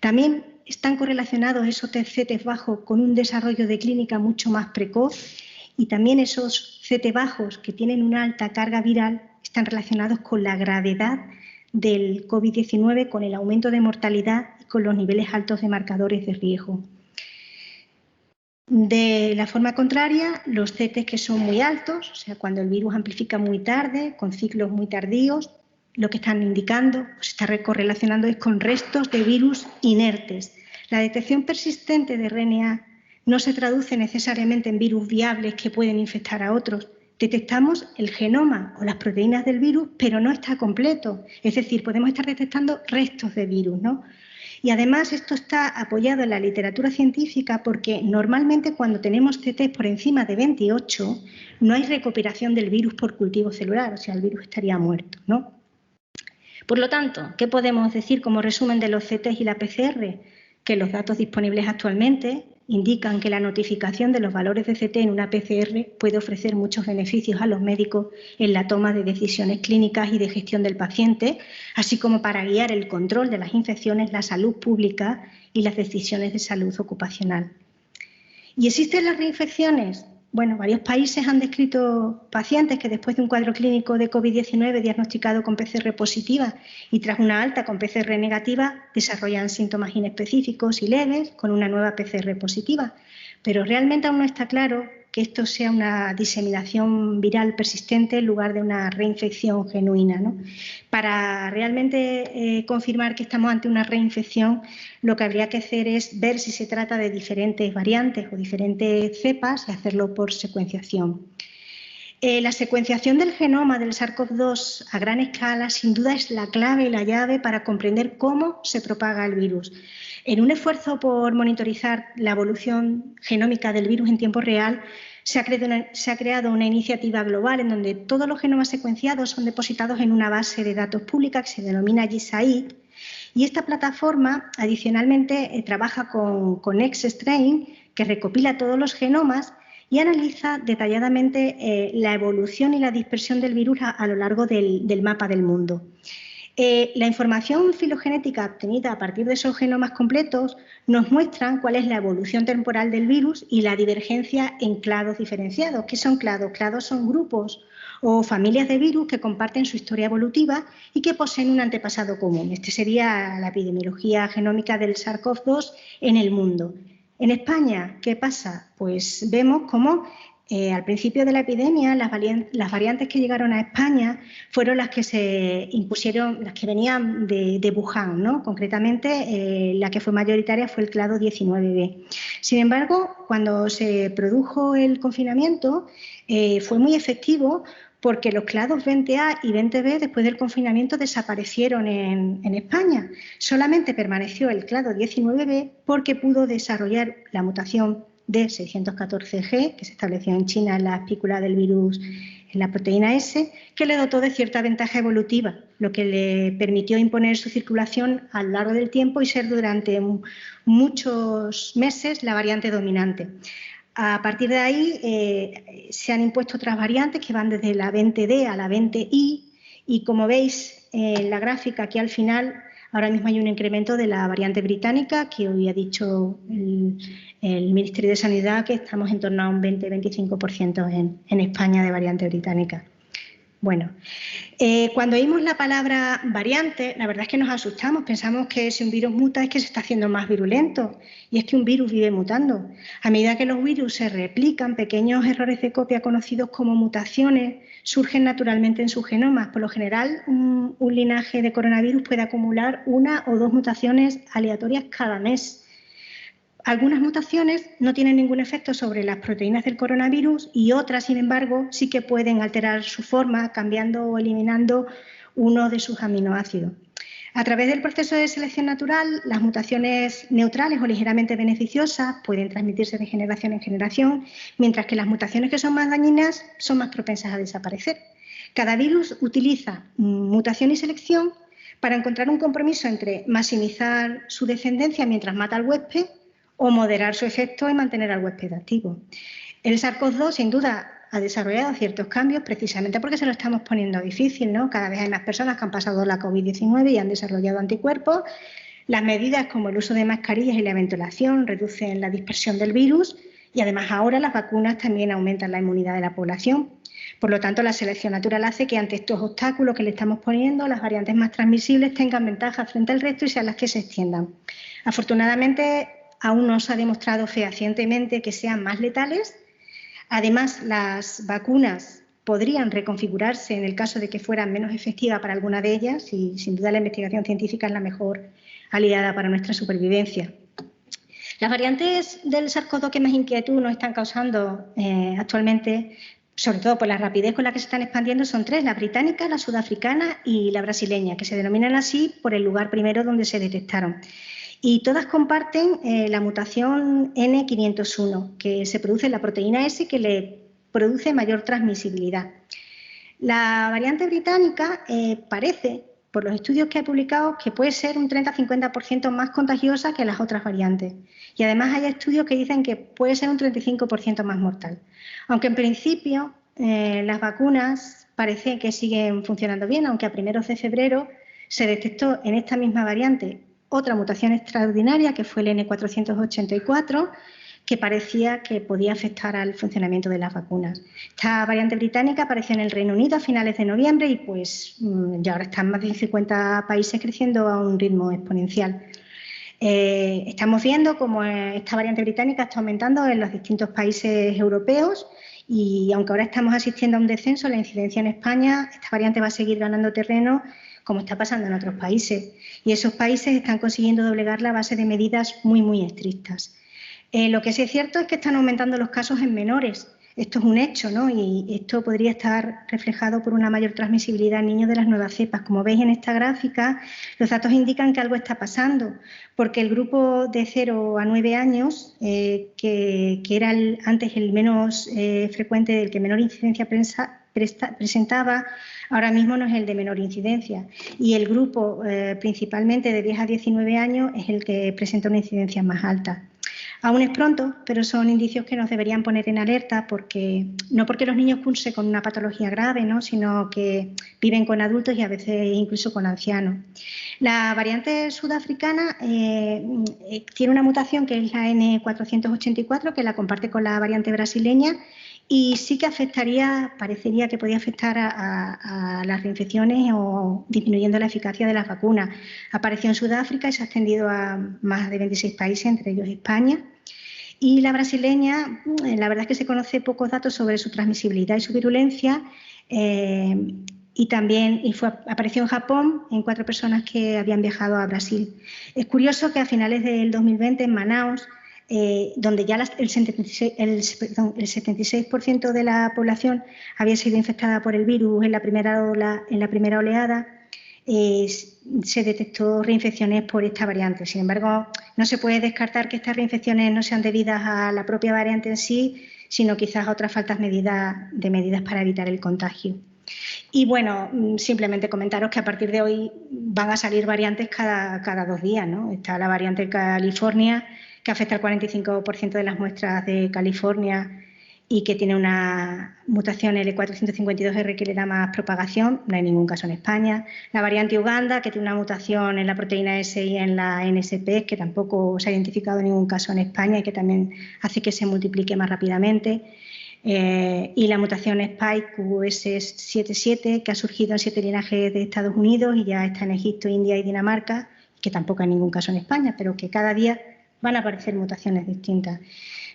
También están correlacionados esos CTs bajos con un desarrollo de clínica mucho más precoz y también esos CT bajos que tienen una alta carga viral están relacionados con la gravedad del COVID-19, con el aumento de mortalidad y con los niveles altos de marcadores de riesgo. De la forma contraria, los CTs que son muy altos, o sea, cuando el virus amplifica muy tarde, con ciclos muy tardíos, lo que están indicando, se está correlacionando es con restos de virus inertes. La detección persistente de RNA no se traduce necesariamente en virus viables que pueden infectar a otros. Detectamos el genoma o las proteínas del virus, pero no está completo. Es decir, podemos estar detectando restos de virus, ¿no? Y además esto está apoyado en la literatura científica porque normalmente cuando tenemos CT por encima de 28 no hay recuperación del virus por cultivo celular, o sea, el virus estaría muerto, ¿no? Por lo tanto, ¿qué podemos decir como resumen de los CTs y la PCR? Que los datos disponibles actualmente indican que la notificación de los valores de CT en una PCR puede ofrecer muchos beneficios a los médicos en la toma de decisiones clínicas y de gestión del paciente, así como para guiar el control de las infecciones, la salud pública y las decisiones de salud ocupacional. ¿Y existen las reinfecciones? Bueno, varios países han descrito pacientes que después de un cuadro clínico de COVID-19 diagnosticado con PCR positiva y tras una alta con PCR negativa desarrollan síntomas inespecíficos y leves con una nueva PCR positiva. Pero realmente aún no está claro que esto sea una diseminación viral persistente en lugar de una reinfección genuina, ¿no? Para realmente confirmar que estamos ante una reinfección, lo que habría que hacer es ver si se trata de diferentes variantes o diferentes cepas y hacerlo por secuenciación. La secuenciación del genoma del SARS-CoV-2 a gran escala sin duda es la clave y la llave para comprender cómo se propaga el virus. En un esfuerzo por monitorizar la evolución genómica del virus en tiempo real, se ha creado una iniciativa global en donde todos los genomas secuenciados son depositados en una base de datos pública que se denomina GISAID, y esta plataforma adicionalmente trabaja con NextStrain, que recopila todos los genomas y analiza detalladamente la evolución y la dispersión del virus a lo largo del mapa del mundo. La información filogenética obtenida a partir de esos genomas completos nos muestran cuál es la evolución temporal del virus y la divergencia en clados diferenciados. ¿Qué son clados? Clados son grupos o familias de virus que comparten su historia evolutiva y que poseen un antepasado común. Este sería la epidemiología genómica del SARS-CoV-2 en el mundo. En España, ¿qué pasa? Pues vemos cómo al principio de la epidemia las variantes que llegaron a España fueron las que se impusieron, las que venían de Wuhan, ¿no? Concretamente, la que fue mayoritaria fue el clado 19B. Sin embargo, cuando se produjo el confinamiento, fue muy efectivo porque los clados 20A y 20B después del confinamiento desaparecieron en España. Solamente permaneció el clado 19B porque pudo desarrollar la mutación D614G, que se estableció en China en la espícula del virus en la proteína S, que le dotó de cierta ventaja evolutiva, lo que le permitió imponer su circulación a lo largo del tiempo y ser durante muchos meses la variante dominante. A partir de ahí se han impuesto otras variantes que van desde la 20D a la 20I y como veis en la gráfica aquí al final, ahora mismo hay un incremento de la variante británica que hoy ha dicho el Ministerio de Sanidad que estamos en torno a un 20-25% en España de variante británica. Bueno, cuando oímos la palabra variante, la verdad es que nos asustamos, pensamos que si un virus muta es que se está haciendo más virulento y es que un virus vive mutando. A medida que los virus se replican, pequeños errores de copia conocidos como mutaciones surgen naturalmente en sus genomas. Por lo general, un linaje de coronavirus puede acumular 1 o 2 mutaciones aleatorias cada mes. Algunas mutaciones no tienen ningún efecto sobre las proteínas del coronavirus y otras, sin embargo, sí que pueden alterar su forma cambiando o eliminando uno de sus aminoácidos. A través del proceso de selección natural, las mutaciones neutrales o ligeramente beneficiosas pueden transmitirse de generación en generación, mientras que las mutaciones que son más dañinas son más propensas a desaparecer. Cada virus utiliza mutación y selección para encontrar un compromiso entre maximizar su descendencia mientras mata al huésped o moderar su efecto y mantener al huésped activo. El SARS-CoV-2 sin duda ha desarrollado ciertos cambios precisamente porque se lo estamos poniendo difícil, ¿no? Cada vez hay más personas que han pasado la COVID-19 y han desarrollado anticuerpos. Las medidas como el uso de mascarillas y la ventilación reducen la dispersión del virus y además ahora las vacunas también aumentan la inmunidad de la población. Por lo tanto, la selección natural hace que ante estos obstáculos que le estamos poniendo, las variantes más transmisibles tengan ventaja frente al resto y sean las que se extiendan. Afortunadamente, aún no se ha demostrado fehacientemente que sean más letales. Además, las vacunas podrían reconfigurarse en el caso de que fueran menos efectivas para alguna de ellas, y sin duda la investigación científica es la mejor aliada para nuestra supervivencia. Las variantes del SARS-CoV-2 que más inquietud nos están causando actualmente, sobre todo por la rapidez con la que se están expandiendo, son tres: la británica, la sudafricana y la brasileña, que se denominan así por el lugar primero donde se detectaron. Y todas comparten la mutación N501, que se produce en la proteína S, que le produce mayor transmisibilidad. La variante británica parece, por los estudios que he publicado, que puede ser un 30-50% más contagiosa que las otras variantes. Y además hay estudios que dicen que puede ser un 35% más mortal. Aunque en principio las vacunas parece que siguen funcionando bien, aunque a primeros de febrero se detectó en esta misma variante otra mutación extraordinaria, que fue el N484, que parecía que podía afectar al funcionamiento de las vacunas. Esta variante británica apareció en el Reino Unido a finales de noviembre y pues ya ahora está en más de 50 países, creciendo a un ritmo exponencial. Estamos viendo cómo esta variante británica está aumentando en los distintos países europeos, y aunque ahora estamos asistiendo a un descenso en la incidencia en España, esta variante va a seguir ganando terreno, como está pasando en otros países. Y esos países están consiguiendo doblegarla a base de medidas muy estrictas. Lo que sí es cierto es que están aumentando los casos en menores. Esto es un hecho, ¿no? Y esto podría estar reflejado por una mayor transmisibilidad en niños de las nuevas cepas. Como veis en esta gráfica, los datos indican que algo está pasando, porque el grupo de 0 a 9 años, que era antes el menos frecuente, el que menor incidencia presentaba, ahora mismo no es el de menor incidencia. Y el grupo principalmente de 10 a 19 años es el que presenta una incidencia más alta. Aún es pronto, pero son indicios que nos deberían poner en alerta, no porque los niños cursen con una patología grave, ¿no?, sino que viven con adultos y a veces incluso con ancianos. La variante sudafricana tiene una mutación que es la N484, que la comparte con la variante brasileña, y sí que parecería que podía afectar a las reinfecciones o disminuyendo la eficacia de las vacunas. Apareció en Sudáfrica y se ha extendido a más de 26 países, entre ellos España. Y la brasileña, la verdad es que se conoce pocos datos sobre su transmisibilidad y su virulencia, y apareció en Japón en 4 personas que habían viajado a Brasil. Es curioso que a finales del 2020 en Manaus, donde ya el 76% de la población había sido infectada por el virus en la primera oleada, se detectó reinfecciones por esta variante. Sin embargo, no se puede descartar que estas reinfecciones no sean debidas a la propia variante en sí, sino quizás a otras faltas de medidas para evitar el contagio. Y bueno, simplemente comentaros que a partir de hoy van a salir variantes cada 2 días, ¿no? Está la variante California, que afecta al 45% de las muestras de California y que tiene una mutación L452R que le da más propagación. No hay ningún caso en España. La variante Uganda, que tiene una mutación en la proteína S y en la NSP, que tampoco se ha identificado ningún caso en España y que también hace que se multiplique más rápidamente. Y la mutación Spike QS77, que ha surgido en 7 linajes de Estados Unidos y ya está en Egipto, India y Dinamarca, que tampoco hay ningún caso en España, pero que cada día van a aparecer mutaciones distintas.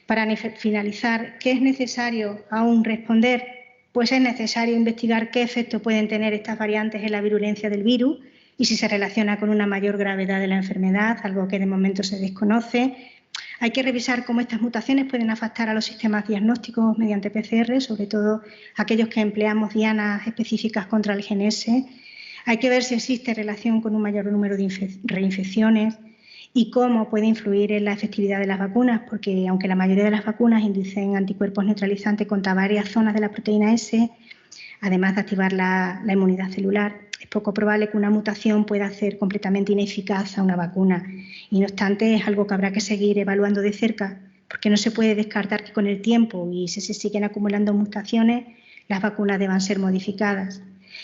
Para finalizar, ¿qué es necesario aún responder? Pues es necesario investigar qué efecto pueden tener estas variantes en la virulencia del virus y si se relaciona con una mayor gravedad de la enfermedad, algo que de momento se desconoce. Hay que revisar cómo estas mutaciones pueden afectar a los sistemas diagnósticos mediante PCR, sobre todo aquellos que empleamos dianas específicas contra el gen S. Hay que ver si existe relación con un mayor número de reinfecciones y cómo puede influir en la efectividad de las vacunas, porque aunque la mayoría de las vacunas inducen anticuerpos neutralizantes contra varias zonas de la proteína S, además de activar la inmunidad celular, es poco probable que una mutación pueda hacer completamente ineficaz a una vacuna. Y no obstante, es algo que habrá que seguir evaluando de cerca, porque no se puede descartar que con el tiempo y si se siguen acumulando mutaciones, las vacunas deban ser modificadas.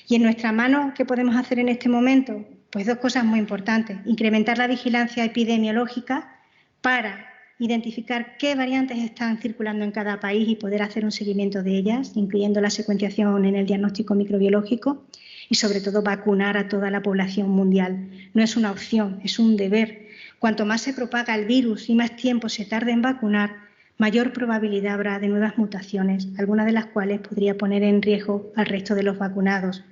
Y en nuestra mano, ¿qué podemos hacer en este momento? Pues 2 cosas muy importantes. Incrementar la vigilancia epidemiológica para identificar qué variantes están circulando en cada país y poder hacer un seguimiento de ellas, incluyendo la secuenciación en el diagnóstico microbiológico, y sobre todo vacunar a toda la población mundial. No es una opción, es un deber. Cuanto más se propaga el virus y más tiempo se tarde en vacunar, mayor probabilidad habrá de nuevas mutaciones, algunas de las cuales podría poner en riesgo al resto de los vacunados.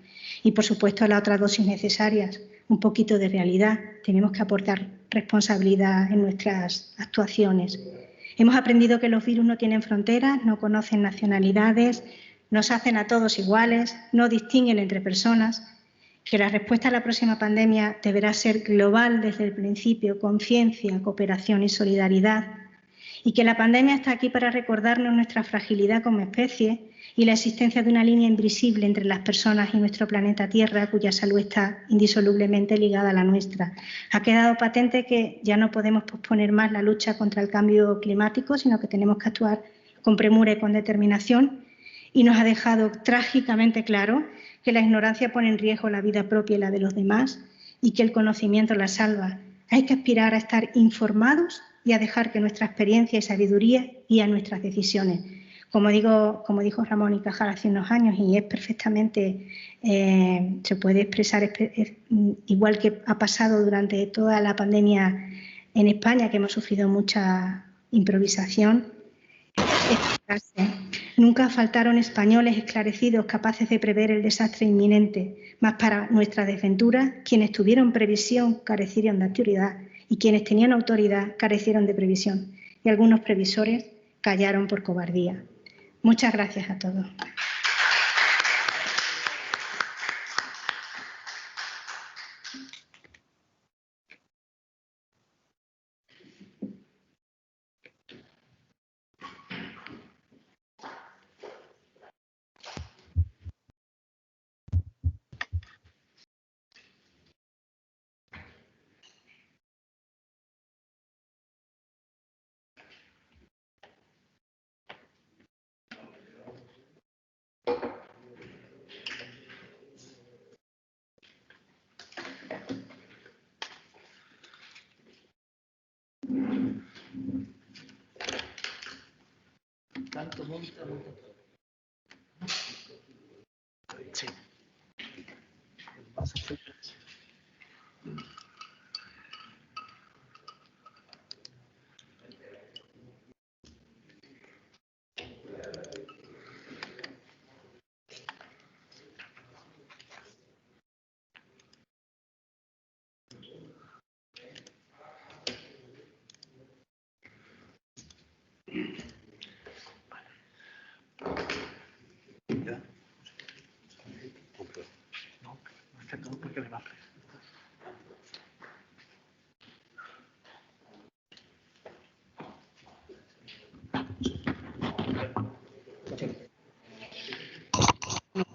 Y, por supuesto, las otras dosis necesarias. Un poquito de realidad. Tenemos que aportar responsabilidad en nuestras actuaciones. Hemos aprendido que los virus no tienen fronteras, no conocen nacionalidades, nos hacen a todos iguales, no distinguen entre personas, que la respuesta a la próxima pandemia deberá ser global desde el principio, con ciencia, cooperación y solidaridad, y que la pandemia está aquí para recordarnos nuestra fragilidad como especie y la existencia de una línea invisible entre las personas y nuestro planeta Tierra, cuya salud está indisolublemente ligada a la nuestra. Ha quedado patente que ya no podemos posponer más la lucha contra el cambio climático, sino que tenemos que actuar con premura y con determinación, y nos ha dejado trágicamente claro que la ignorancia pone en riesgo la vida propia y la de los demás y que el conocimiento la salva. Hay que aspirar a estar informados y a dejar que nuestra experiencia y sabiduría guíen nuestras decisiones. Como dijo Ramón y Cajal hace unos años, y es perfectamente, se puede expresar igual que ha pasado durante toda la pandemia en España, que hemos sufrido mucha improvisación. Nunca faltaron españoles esclarecidos capaces de prever el desastre inminente, mas para nuestra desventura, quienes tuvieron previsión carecieron de autoridad y quienes tenían autoridad carecieron de previsión, y algunos previsores callaron por cobardía. Muchas gracias a todos. Sí.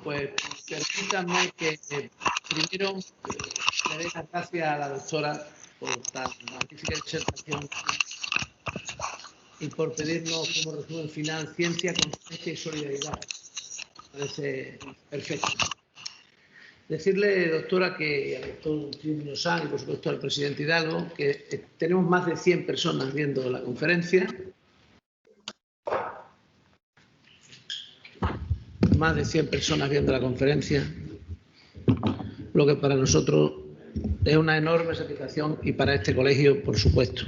Pues permítanme que primero le dé las gracias a la doctora por tan magnífica disertación y por pedirnos como resumen final ciencia, conciencia y solidaridad. Parece perfecto. Decirle, doctora, que al doctor Muñoz y por supuesto al presidente Hidalgo, que tenemos más de 100 personas viendo la conferencia. Más de 100 personas viendo la conferencia, lo que para nosotros es una enorme satisfacción y para este colegio, por supuesto.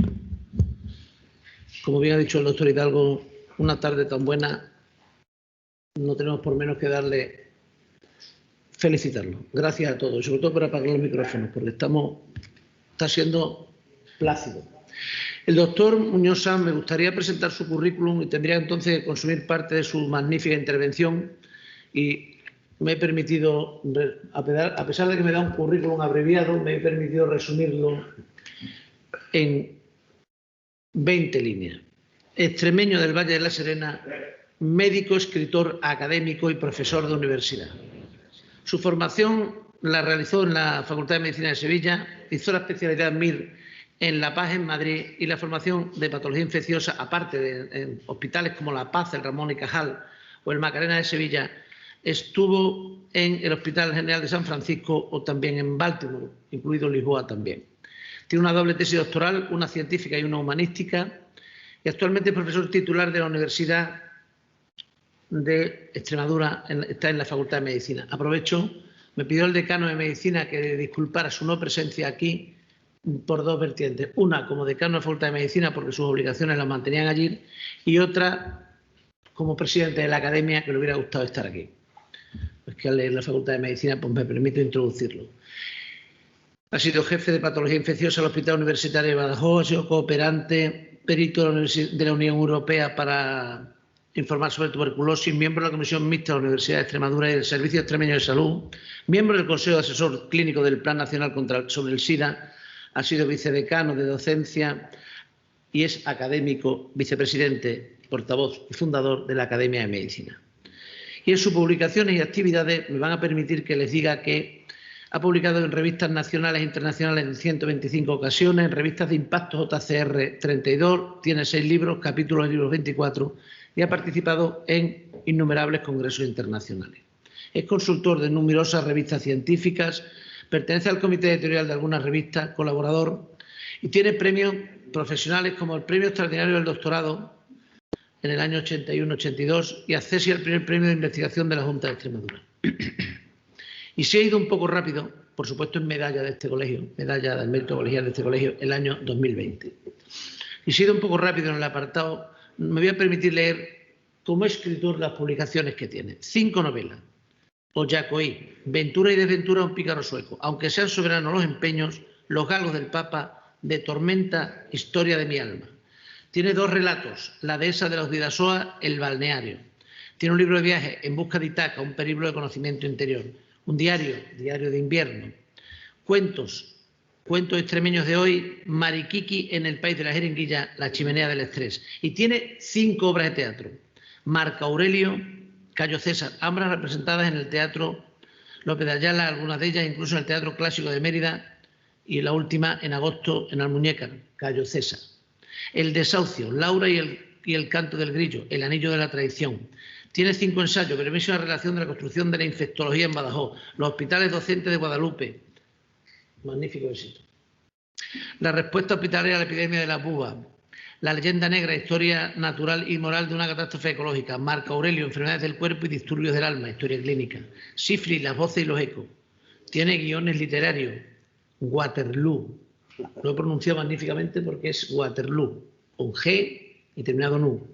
Como bien ha dicho el doctor Hidalgo, una tarde tan buena, no tenemos por menos que felicitarlo. Gracias a todos, y sobre todo por apagar los micrófonos, porque está siendo plácido. El doctor Muñoz me gustaría presentar su currículum y tendría entonces que consumir parte de su magnífica intervención, y me he permitido, a pesar de que me da un currículum abreviado, me he permitido resumirlo en 20 líneas. Extremeño del Valle de la Serena, médico, escritor, académico y profesor de universidad. Su formación la realizó en la Facultad de Medicina de Sevilla, hizo la especialidad MIR en La Paz, en Madrid, y la formación de patología infecciosa, aparte en hospitales como La Paz, el Ramón y Cajal o el Macarena de Sevilla, estuvo en el Hospital General de San Francisco o también en Baltimore, incluido Lisboa también. Tiene una doble tesis doctoral, una científica y una humanística, y actualmente es profesor titular de la Universidad de Extremadura, está en la Facultad de Medicina. Aprovecho, me pidió el decano de Medicina que disculpara su no presencia aquí, por dos vertientes. Una, como decano de la Facultad de Medicina, porque sus obligaciones las mantenían allí, y otra, como presidente de la academia, que le hubiera gustado estar aquí. Es que al leer la Facultad de Medicina pues me permito introducirlo. Ha sido jefe de patología infecciosa del Hospital Universitario de Badajoz, ha sido cooperante, perito de la Unión Europea para informar sobre tuberculosis, miembro de la Comisión Mixta de la Universidad de Extremadura y del Servicio Extremeño de Salud, miembro del Consejo Asesor Clínico del Plan Nacional sobre el SIDA, ha sido vicedecano de docencia y es académico, vicepresidente, portavoz y fundador de la Academia de Medicina. Y en sus publicaciones y actividades me van a permitir que les diga que ha publicado en revistas nacionales e internacionales en 125 ocasiones, en revistas de impacto JCR 32, tiene 6 libros, capítulos de libros 24 y ha participado en innumerables congresos internacionales. Es consultor de numerosas revistas científicas, pertenece al comité editorial de algunas revistas, colaborador y tiene premios profesionales como el Premio Extraordinario del Doctorado en el año 81-82 y acceso al primer premio de investigación de la Junta de Extremadura. Y si he ido un poco rápido, por supuesto es medalla de este colegio, medalla del mérito colegial de este colegio, el año 2020. Y si he ido un poco rápido en el apartado, me voy a permitir leer como escritor las publicaciones que tiene. 5 novelas. Ollacoí, Ventura y desventura un pícaro sueco. Aunque sean soberanos los empeños, Los galgos del Papa, De tormenta, Historia de mi alma. Tiene 2 relatos, La dehesa de los Bidasoa, El balneario. Tiene un libro de viaje, En busca de Itaca, un periplo de conocimiento interior. Un diario, Diario de invierno. Cuentos extremeños de hoy, Mariquiqui en el país de la jeringuilla, La chimenea del estrés. Y tiene 5 obras de teatro. Marco Aurelio, Cayo César, ambas representadas en el Teatro López de Ayala, algunas de ellas incluso en el Teatro Clásico de Mérida y la última en agosto en Almuñécar, Cayo César. El desahucio, Laura y el canto del grillo, El anillo de la traición. Tiene 5 ensayos, brevísima relación de la construcción de la infectología en Badajoz, los hospitales docentes de Guadalupe. Magnífico éxito. La respuesta hospitalaria a la epidemia de la buba. La leyenda negra, historia natural y moral de una catástrofe ecológica. Marco Aurelio, enfermedades del cuerpo y disturbios del alma, historia clínica. Sífilis, las voces y los ecos. Tiene guiones literarios. Waterloo. Lo he pronunciado magníficamente porque es Waterloo, con G y terminado en U.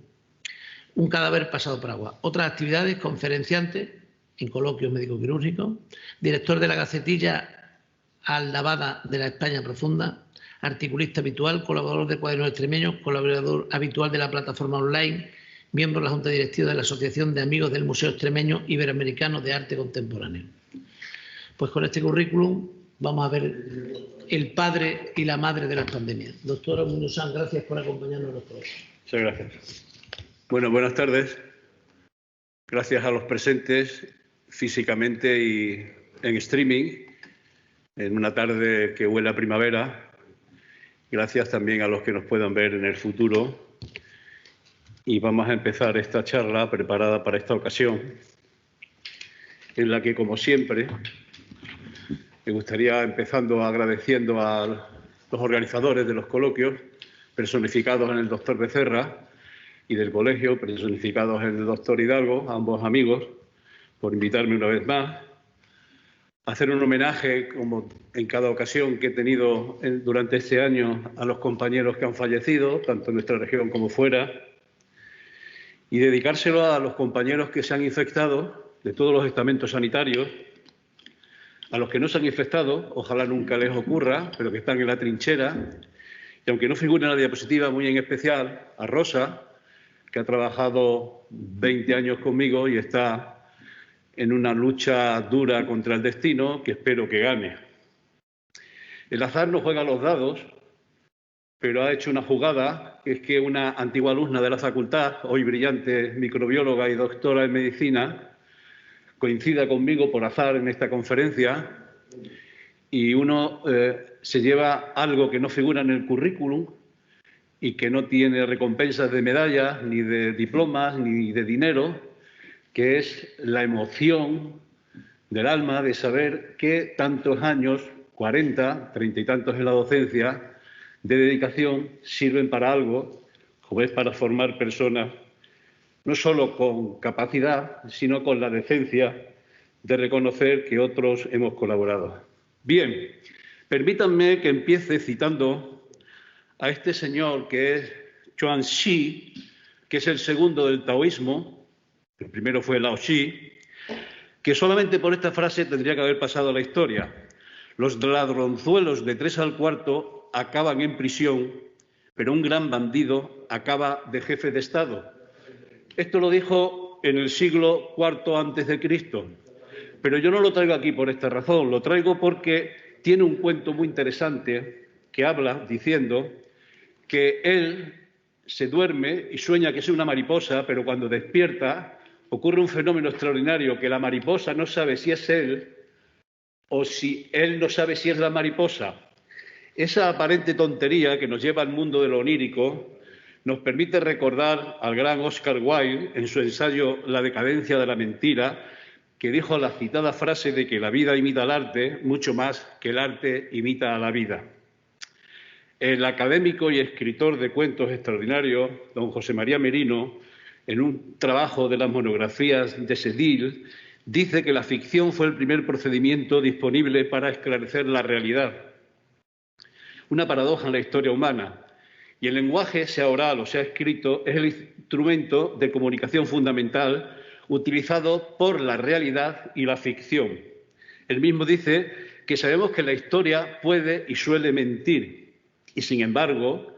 Un cadáver pasado por agua. Otras actividades, conferenciante en coloquios médico-quirúrgicos, director de la Gacetilla Aldabada de la España Profunda, articulista habitual, colaborador de Cuadernos Extremeños, colaborador habitual de la plataforma online, miembro de la Junta Directiva de la Asociación de Amigos del Museo Extremeño Iberoamericano de Arte Contemporáneo. Pues con este currículum vamos a ver el padre y la madre de las pandemias. Doctora Muñoz, gracias por acompañarnos en los programas. Muchas gracias. Bueno, buenas tardes. Gracias a los presentes físicamente y en streaming, en una tarde que huele a primavera. Gracias también a los que nos puedan ver en el futuro. Y vamos a empezar esta charla preparada para esta ocasión, en la que, como siempre, me gustaría, empezando agradeciendo a los organizadores de los coloquios, personificados en el doctor Becerra, y del colegio, personificados en el doctor Hidalgo, ambos amigos, por invitarme una vez más, hacer un homenaje, como en cada ocasión que he tenido durante este año, a los compañeros que han fallecido, tanto en nuestra región como fuera, y dedicárselo a los compañeros que se han infectado de todos los estamentos sanitarios, a los que no se han infectado, ojalá nunca les ocurra, pero que están en la trinchera, y aunque no figure en la diapositiva, muy en especial a Rosa, que ha trabajado 20 años conmigo y está en una lucha dura contra el destino, que espero que gane. El azar no juega los dados, pero ha hecho una jugada, que es que una antigua alumna de la facultad, hoy brillante microbióloga y doctora en medicina, coincida conmigo por azar en esta conferencia, y uno se lleva algo que no figura en el currículum y que no tiene recompensas de medallas, ni de diplomas, ni de dinero, que es la emoción del alma de saber que tantos años, 40, 30 y tantos en la docencia, de dedicación, sirven para algo, como es para formar personas no solo con capacidad, sino con la decencia de reconocer que otros hemos colaborado. Bien, Permítanme que empiece citando a este señor que es Chuang Shi, que es el segundo del taoísmo, el primero fue Lao Shi, que solamente por esta frase tendría que haber pasado a la historia. Los ladronzuelos de 3 al cuarto acaban en prisión, pero un gran bandido acaba de jefe de Estado. Esto lo dijo en el siglo IV antes de Cristo, pero yo no lo traigo aquí por esta razón, lo traigo porque tiene un cuento muy interesante que habla diciendo que él se duerme y sueña que es una mariposa, pero cuando despierta ocurre un fenómeno extraordinario, que la mariposa no sabe si es él o si él no sabe si es la mariposa. Esa aparente tontería que nos lleva al mundo de lo onírico nos permite recordar al gran Oscar Wilde en su ensayo La decadencia de la mentira, que dijo la citada frase de que la vida imita al arte mucho más que el arte imita a la vida. El académico y escritor de cuentos extraordinarios, don José María Merino, en un trabajo de las monografías de Sedil, dice que la ficción fue el primer procedimiento disponible para esclarecer la realidad. Una paradoja en la historia humana. Y el lenguaje, sea oral o sea escrito, es el instrumento de comunicación fundamental utilizado por la realidad y la ficción. Él mismo dice que sabemos que la historia puede y suele mentir, y sin embargo,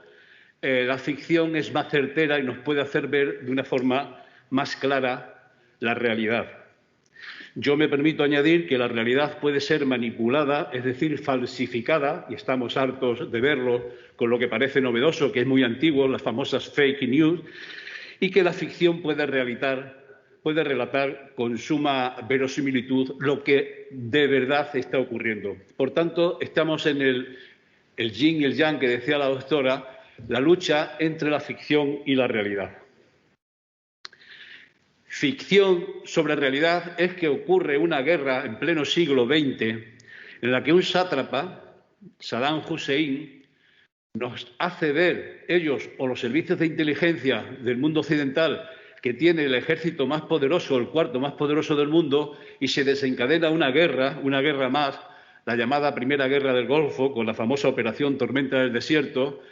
la ficción es más certera y nos puede hacer ver de una forma más clara la realidad. Yo me permito añadir que la realidad puede ser manipulada, es decir, falsificada, y estamos hartos de verlo con lo que parece novedoso, que es muy antiguo, las famosas fake news, y que la ficción puede relatar con suma verosimilitud lo que de verdad está ocurriendo. Por tanto, estamos en el yin y el yang que decía la doctora, la lucha entre la ficción y la realidad. Ficción sobre realidad es que ocurre una guerra en pleno siglo XX en la que un sátrapa, Saddam Hussein, nos hace ver ellos o los servicios de inteligencia del mundo occidental que tiene el ejército más poderoso, el cuarto más poderoso del mundo, y se desencadena una guerra más, la llamada Primera Guerra del Golfo, con la famosa Operación Tormenta del Desierto,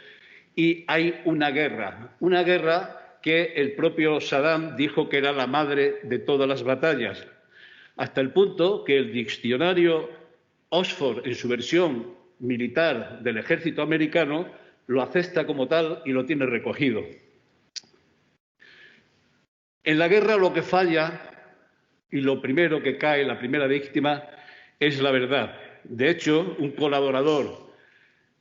y hay una guerra que el propio Saddam dijo que era la madre de todas las batallas, hasta el punto que el diccionario Oxford, en su versión militar del ejército americano, lo acepta como tal y lo tiene recogido. En la guerra lo que falla y lo primero que cae, la primera víctima, es la verdad. De hecho, un colaborador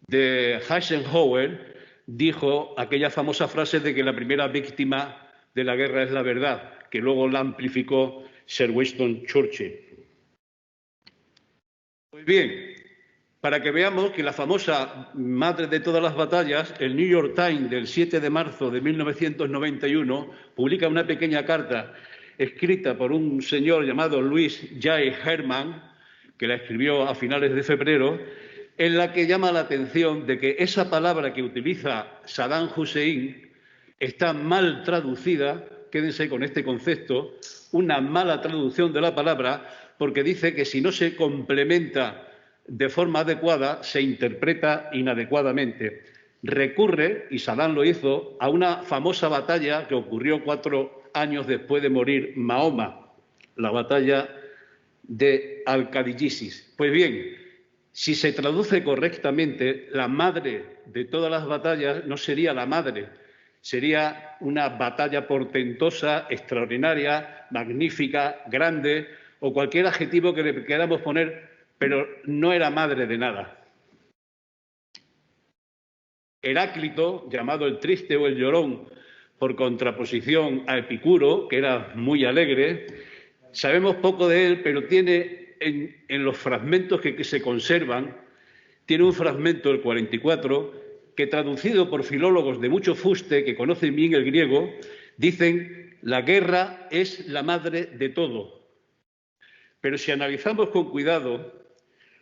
de Eisenhower dijo aquella famosa frase de que la primera víctima de la guerra es la verdad, que luego la amplificó Sir Winston Churchill. Pues bien, para que veamos que la famosa madre de todas las batallas, el New York Times del 7 de marzo de 1991 publica una pequeña carta escrita por un señor llamado Louis J. Herman, que la escribió a finales de febrero, en la que llama la atención de que esa palabra que utiliza Saddam Hussein está mal traducida, quédense con este concepto, una mala traducción de la palabra, porque dice que si no se complementa de forma adecuada, se interpreta inadecuadamente. Recurre, y Saddam lo hizo, a una famosa batalla que ocurrió 4 años después de morir Mahoma, la batalla de Al-Qadisisis. Pues bien, si se traduce correctamente, la madre de todas las batallas no sería la madre, sería una batalla portentosa, extraordinaria, magnífica, grande, o cualquier adjetivo que le queramos poner, pero no era madre de nada. Heráclito, llamado el triste o el llorón, por contraposición a Epicuro, que era muy alegre, sabemos poco de él, pero tiene en los fragmentos que se conservan, tiene un fragmento, el 44, que traducido por filólogos de mucho fuste, que conocen bien el griego, dicen: la guerra es la madre de todo. Pero si analizamos con cuidado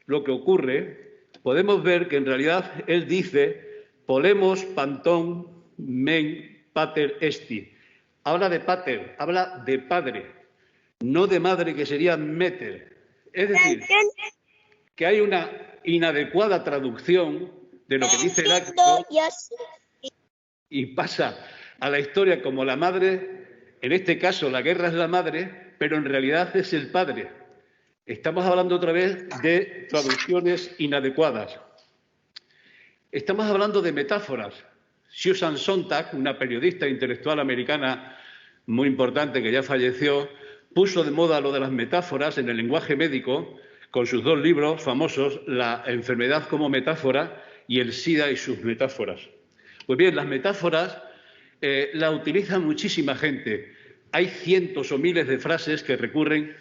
lo que ocurre, podemos ver que en realidad él dice polemos panton men pater esti. Habla de pater, habla de padre, no de madre, que sería meter. Es decir, que hay una inadecuada traducción de lo que dice Heráclito y pasa a la historia como la madre, en este caso la guerra es la madre, pero en realidad es el padre. Estamos hablando otra vez de traducciones inadecuadas. Estamos hablando de metáforas. Susan Sontag, una periodista intelectual americana muy importante que ya falleció, puso de moda lo de las metáforas en el lenguaje médico con sus 2 libros famosos, La enfermedad como metáfora y El SIDA y sus metáforas. Pues bien, las metáforas las utiliza muchísima gente. Hay cientos o miles de frases que recurren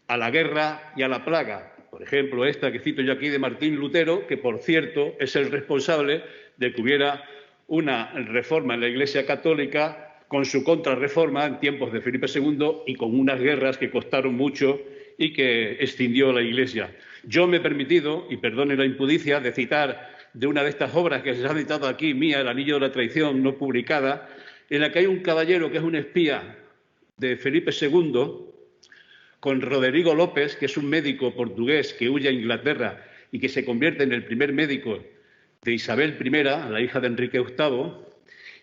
a la guerra y a la plaga. Por ejemplo, esta que cito yo aquí de Martín Lutero, que por cierto es el responsable de que hubiera una reforma en la Iglesia Católica con su contrarreforma en tiempos de Felipe II y con unas guerras que costaron mucho y que extinguió la Iglesia. Yo me he permitido, y perdone la impudicia, de citar de una de estas obras que se ha citado aquí, mía, El anillo de la traición, no publicada, en la que hay un caballero que es un espía de Felipe II con Rodrigo López, que es un médico portugués que huye a Inglaterra y que se convierte en el primer médico de Isabel I, la hija de Enrique VIII,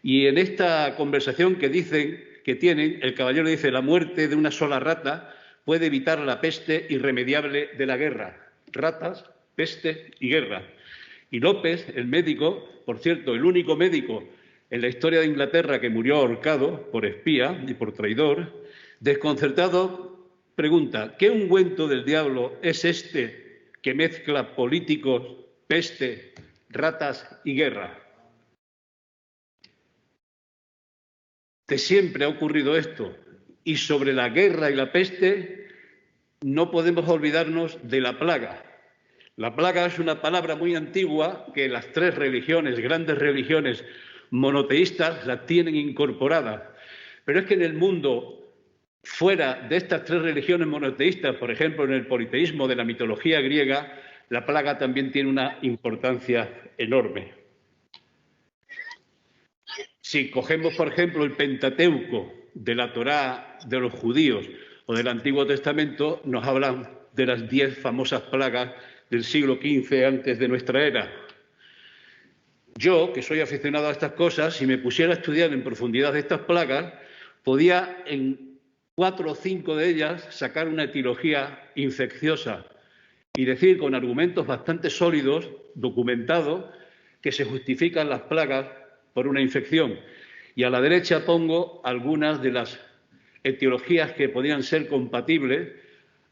y en esta conversación que tienen, el caballero dice: la muerte de una sola rata puede evitar la peste irremediable de la guerra. Ratas, peste y guerra. Y López, el médico, por cierto, el único médico en la historia de Inglaterra que murió ahorcado por espía y por traidor, desconcertado, pregunta: ¿qué ungüento del diablo es este que mezcla políticos, peste, ratas y guerra? De siempre ha ocurrido esto. Y sobre la guerra y la peste no podemos olvidarnos de la plaga. La plaga es una palabra muy antigua que las 3 religiones, grandes religiones monoteístas, la tienen incorporada. Pero es que en el mundo, fuera de estas 3 religiones monoteístas, por ejemplo, en el politeísmo de la mitología griega, la plaga también tiene una importancia enorme. Si cogemos, por ejemplo, el Pentateuco de la Torá de los judíos o del Antiguo Testamento, nos hablan de las 10 famosas plagas del siglo XV antes de nuestra era. Yo, que soy aficionado a estas cosas, si me pusiera a estudiar en profundidad estas plagas, podía en 4 o 5 de ellas sacar una etiología infecciosa y decir con argumentos bastante sólidos, documentados, que se justifican las plagas por una infección. Y a la derecha pongo algunas de las etiologías que podían ser compatibles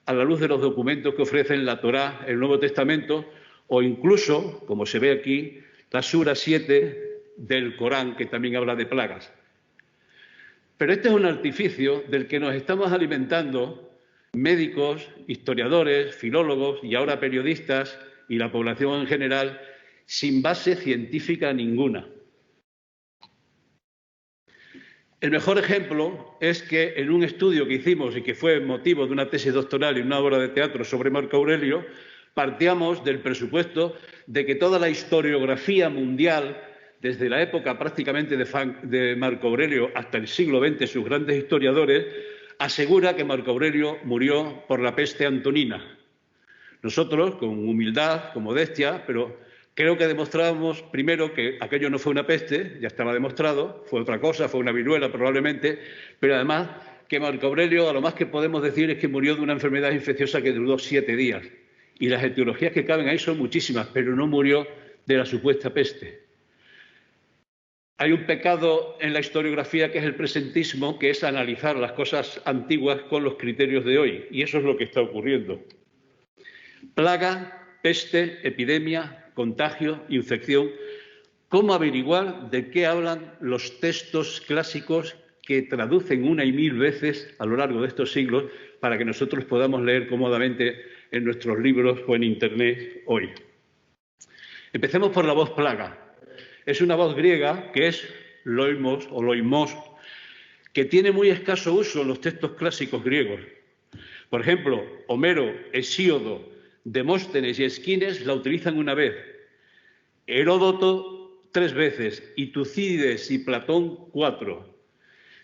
a la luz de los documentos que ofrecen la Torá, el Nuevo Testamento, o incluso, como se ve aquí, la Sura 7 del Corán, que también habla de plagas. Pero este es un artificio del que nos estamos alimentando médicos, historiadores, filólogos y ahora periodistas y la población en general, sin base científica ninguna. El mejor ejemplo es que en un estudio que hicimos y que fue motivo de una tesis doctoral y una obra de teatro sobre Marco Aurelio, partíamos del presupuesto de que toda la historiografía mundial, desde la época prácticamente de Marco Aurelio hasta el siglo XX, sus grandes historiadores, asegura que Marco Aurelio murió por la peste antonina. Nosotros, con humildad, con modestia, pero creo que demostrábamos primero que aquello no fue una peste, ya estaba demostrado, fue otra cosa, fue una viruela probablemente, pero además que Marco Aurelio, a lo más que podemos decir es que murió de una enfermedad infecciosa que duró 7 días. Y las etiologías que caben ahí son muchísimas, pero no murió de la supuesta peste. Hay un pecado en la historiografía que es el presentismo, que es analizar las cosas antiguas con los criterios de hoy, y eso es lo que está ocurriendo. Plaga, peste, epidemia, contagio, infección. ¿Cómo averiguar de qué hablan los textos clásicos que traducen 1 y 1000 veces a lo largo de estos siglos para que nosotros podamos leer cómodamente en nuestros libros o en Internet hoy? Empecemos por la voz plaga. Es una voz griega que es loimos o loimos, que tiene muy escaso uso en los textos clásicos griegos. Por ejemplo, Homero, Hesíodo, Demóstenes y Esquines la utilizan una vez, Heródoto 3 veces y Tucídides y Platón 4.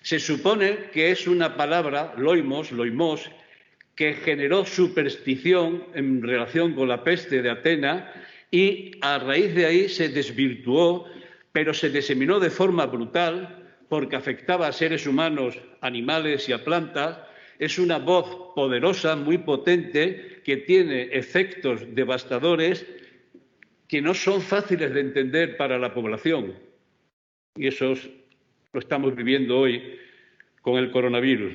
Se supone que es una palabra, loimos, que generó superstición en relación con la peste de Atenas y a raíz de ahí se desvirtuó, pero se diseminó de forma brutal porque afectaba a seres humanos, animales y a plantas. Es una voz poderosa, muy potente, que tiene efectos devastadores que no son fáciles de entender para la población. Y eso lo estamos viviendo hoy con el coronavirus.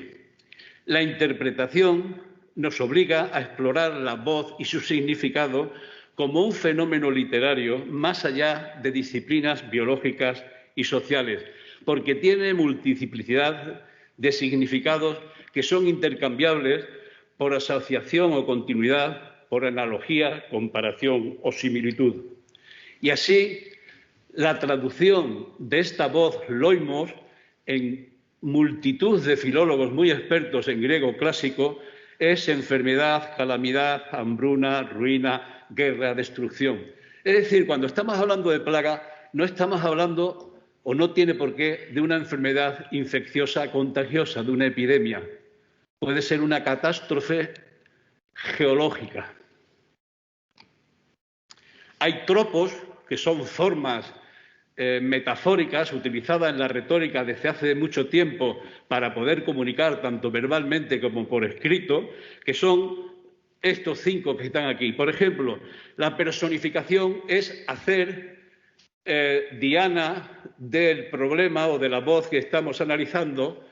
La interpretación nos obliga a explorar la voz y su significado como un fenómeno literario más allá de disciplinas biológicas y sociales, porque tiene multiplicidad de significados que son intercambiables por asociación o continuidad, por analogía, comparación o similitud. Y así, la traducción de esta voz loimos en multitud de filólogos muy expertos en griego clásico es enfermedad, calamidad, hambruna, ruina, guerra, destrucción. Es decir, cuando estamos hablando de plaga, no estamos hablando, o no tiene por qué, de una enfermedad infecciosa contagiosa, de una epidemia. Puede ser una catástrofe geológica. Hay tropos, que son formas metafóricas utilizadas en la retórica desde hace mucho tiempo para poder comunicar tanto verbalmente como por escrito, que son estos 5 que están aquí. Por ejemplo, la personificación es hacer diana del problema o de la voz que estamos analizando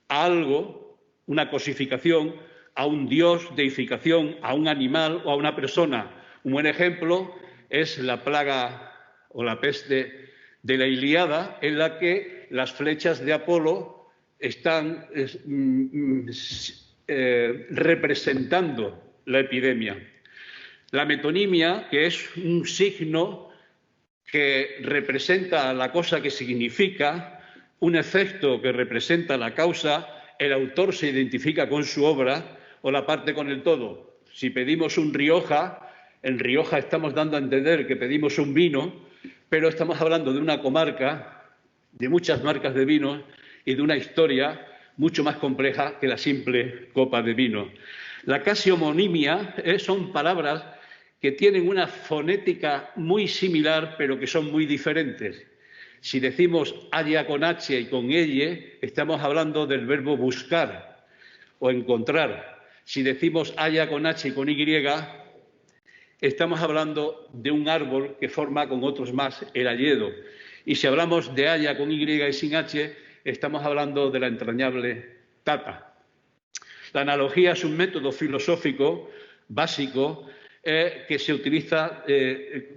a algo, una cosificación, a un dios, deificación, a un animal o a una persona. Un buen ejemplo es la plaga o la peste de la Ilíada, en la que las flechas de Apolo están representando la epidemia. La metonimia, que es un signo que representa la cosa que significa, un efecto que representa la causa, el autor se identifica con su obra o la parte con el todo. Si pedimos un Rioja, en Rioja estamos dando a entender que pedimos un vino, pero estamos hablando de una comarca, de muchas marcas de vino y de una historia mucho más compleja que la simple copa de vino. La casi homonimia son palabras que tienen una fonética muy similar, pero que son muy diferentes. Si decimos haya con H y con elle, estamos hablando del verbo buscar o encontrar. Si decimos haya con H y con Y, estamos hablando de un árbol que forma con otros más el hayedo. Y si hablamos de haya con Y y sin H, estamos hablando de la entrañable tata. La analogía es un método filosófico básico que se utiliza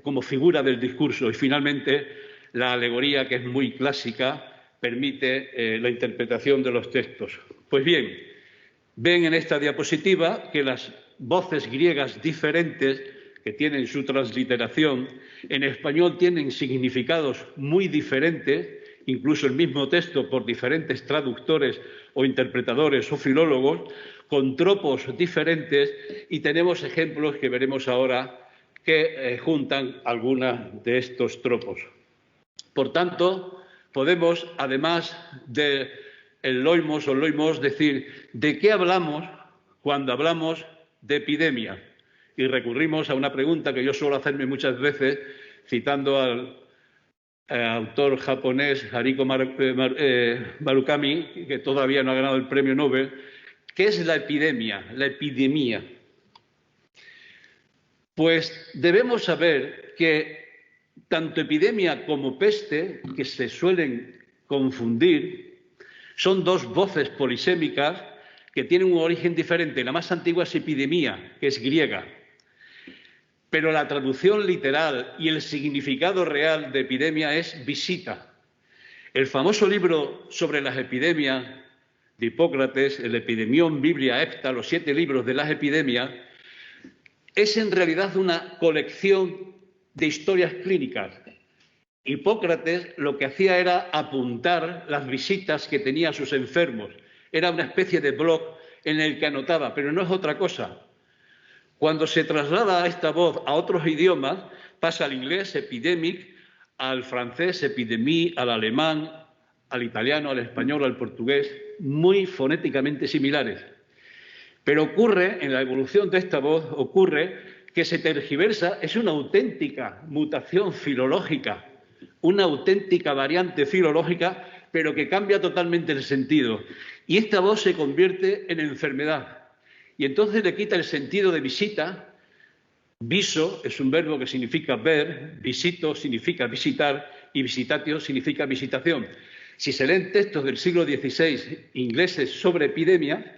como figura del discurso. Y finalmente, la alegoría, que es muy clásica, permite la interpretación de los textos. Pues bien, ven en esta diapositiva que las voces griegas diferentes que tienen su transliteración, en español tienen significados muy diferentes, incluso el mismo texto por diferentes traductores o interpretadores o filólogos, con tropos diferentes, y tenemos ejemplos que veremos ahora que juntan algunos de estos tropos. Por tanto, podemos, además del loimos o loimos, decir ¿de qué hablamos cuando hablamos de epidemia? Y recurrimos a una pregunta que yo suelo hacerme muchas veces, citando al autor japonés Haruki Murakami, que todavía no ha ganado el premio Nobel. ¿Qué es la epidemia? La epidemia. Pues debemos saber que tanto epidemia como peste, que se suelen confundir, son dos voces polisémicas que tienen un origen diferente. La más antigua es epidemia, que es griega. Pero la traducción literal y el significado real de epidemia es visita. El famoso libro sobre las epidemias de Hipócrates, el Epidemión Biblia Hepta, los 7 libros de las epidemias, es en realidad una colección de historias clínicas. Hipócrates lo que hacía era apuntar las visitas que tenía a sus enfermos. Era una especie de blog en el que anotaba, pero no es otra cosa. Cuando se traslada esta voz a otros idiomas, pasa al inglés, epidemic, al francés, epidemie, al alemán, al italiano, al español, al portugués, muy fonéticamente similares. Pero ocurre, en la evolución de esta voz, ocurre que se tergiversa, es una auténtica mutación filológica, una auténtica variante filológica, pero que cambia totalmente el sentido. Y esta voz se convierte en enfermedad. Y entonces le quita el sentido de visita. Viso es un verbo que significa ver, visito significa visitar y visitatio significa visitación. Si se leen textos del siglo XVI ingleses sobre epidemia,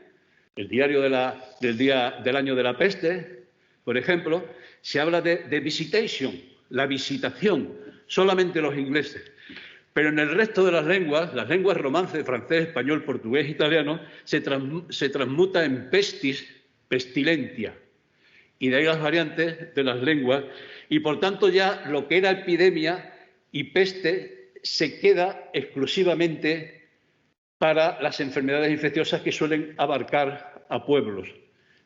el diario del año de la peste, por ejemplo, se habla de visitation, la visitación, solamente los ingleses. Pero en el resto de las lenguas romance, francés, español, portugués, italiano, se transmuta en pestis, pestilentia. Y de ahí las variantes de las lenguas. Y por tanto ya lo que era epidemia y peste se queda exclusivamente para las enfermedades infecciosas que suelen abarcar a pueblos.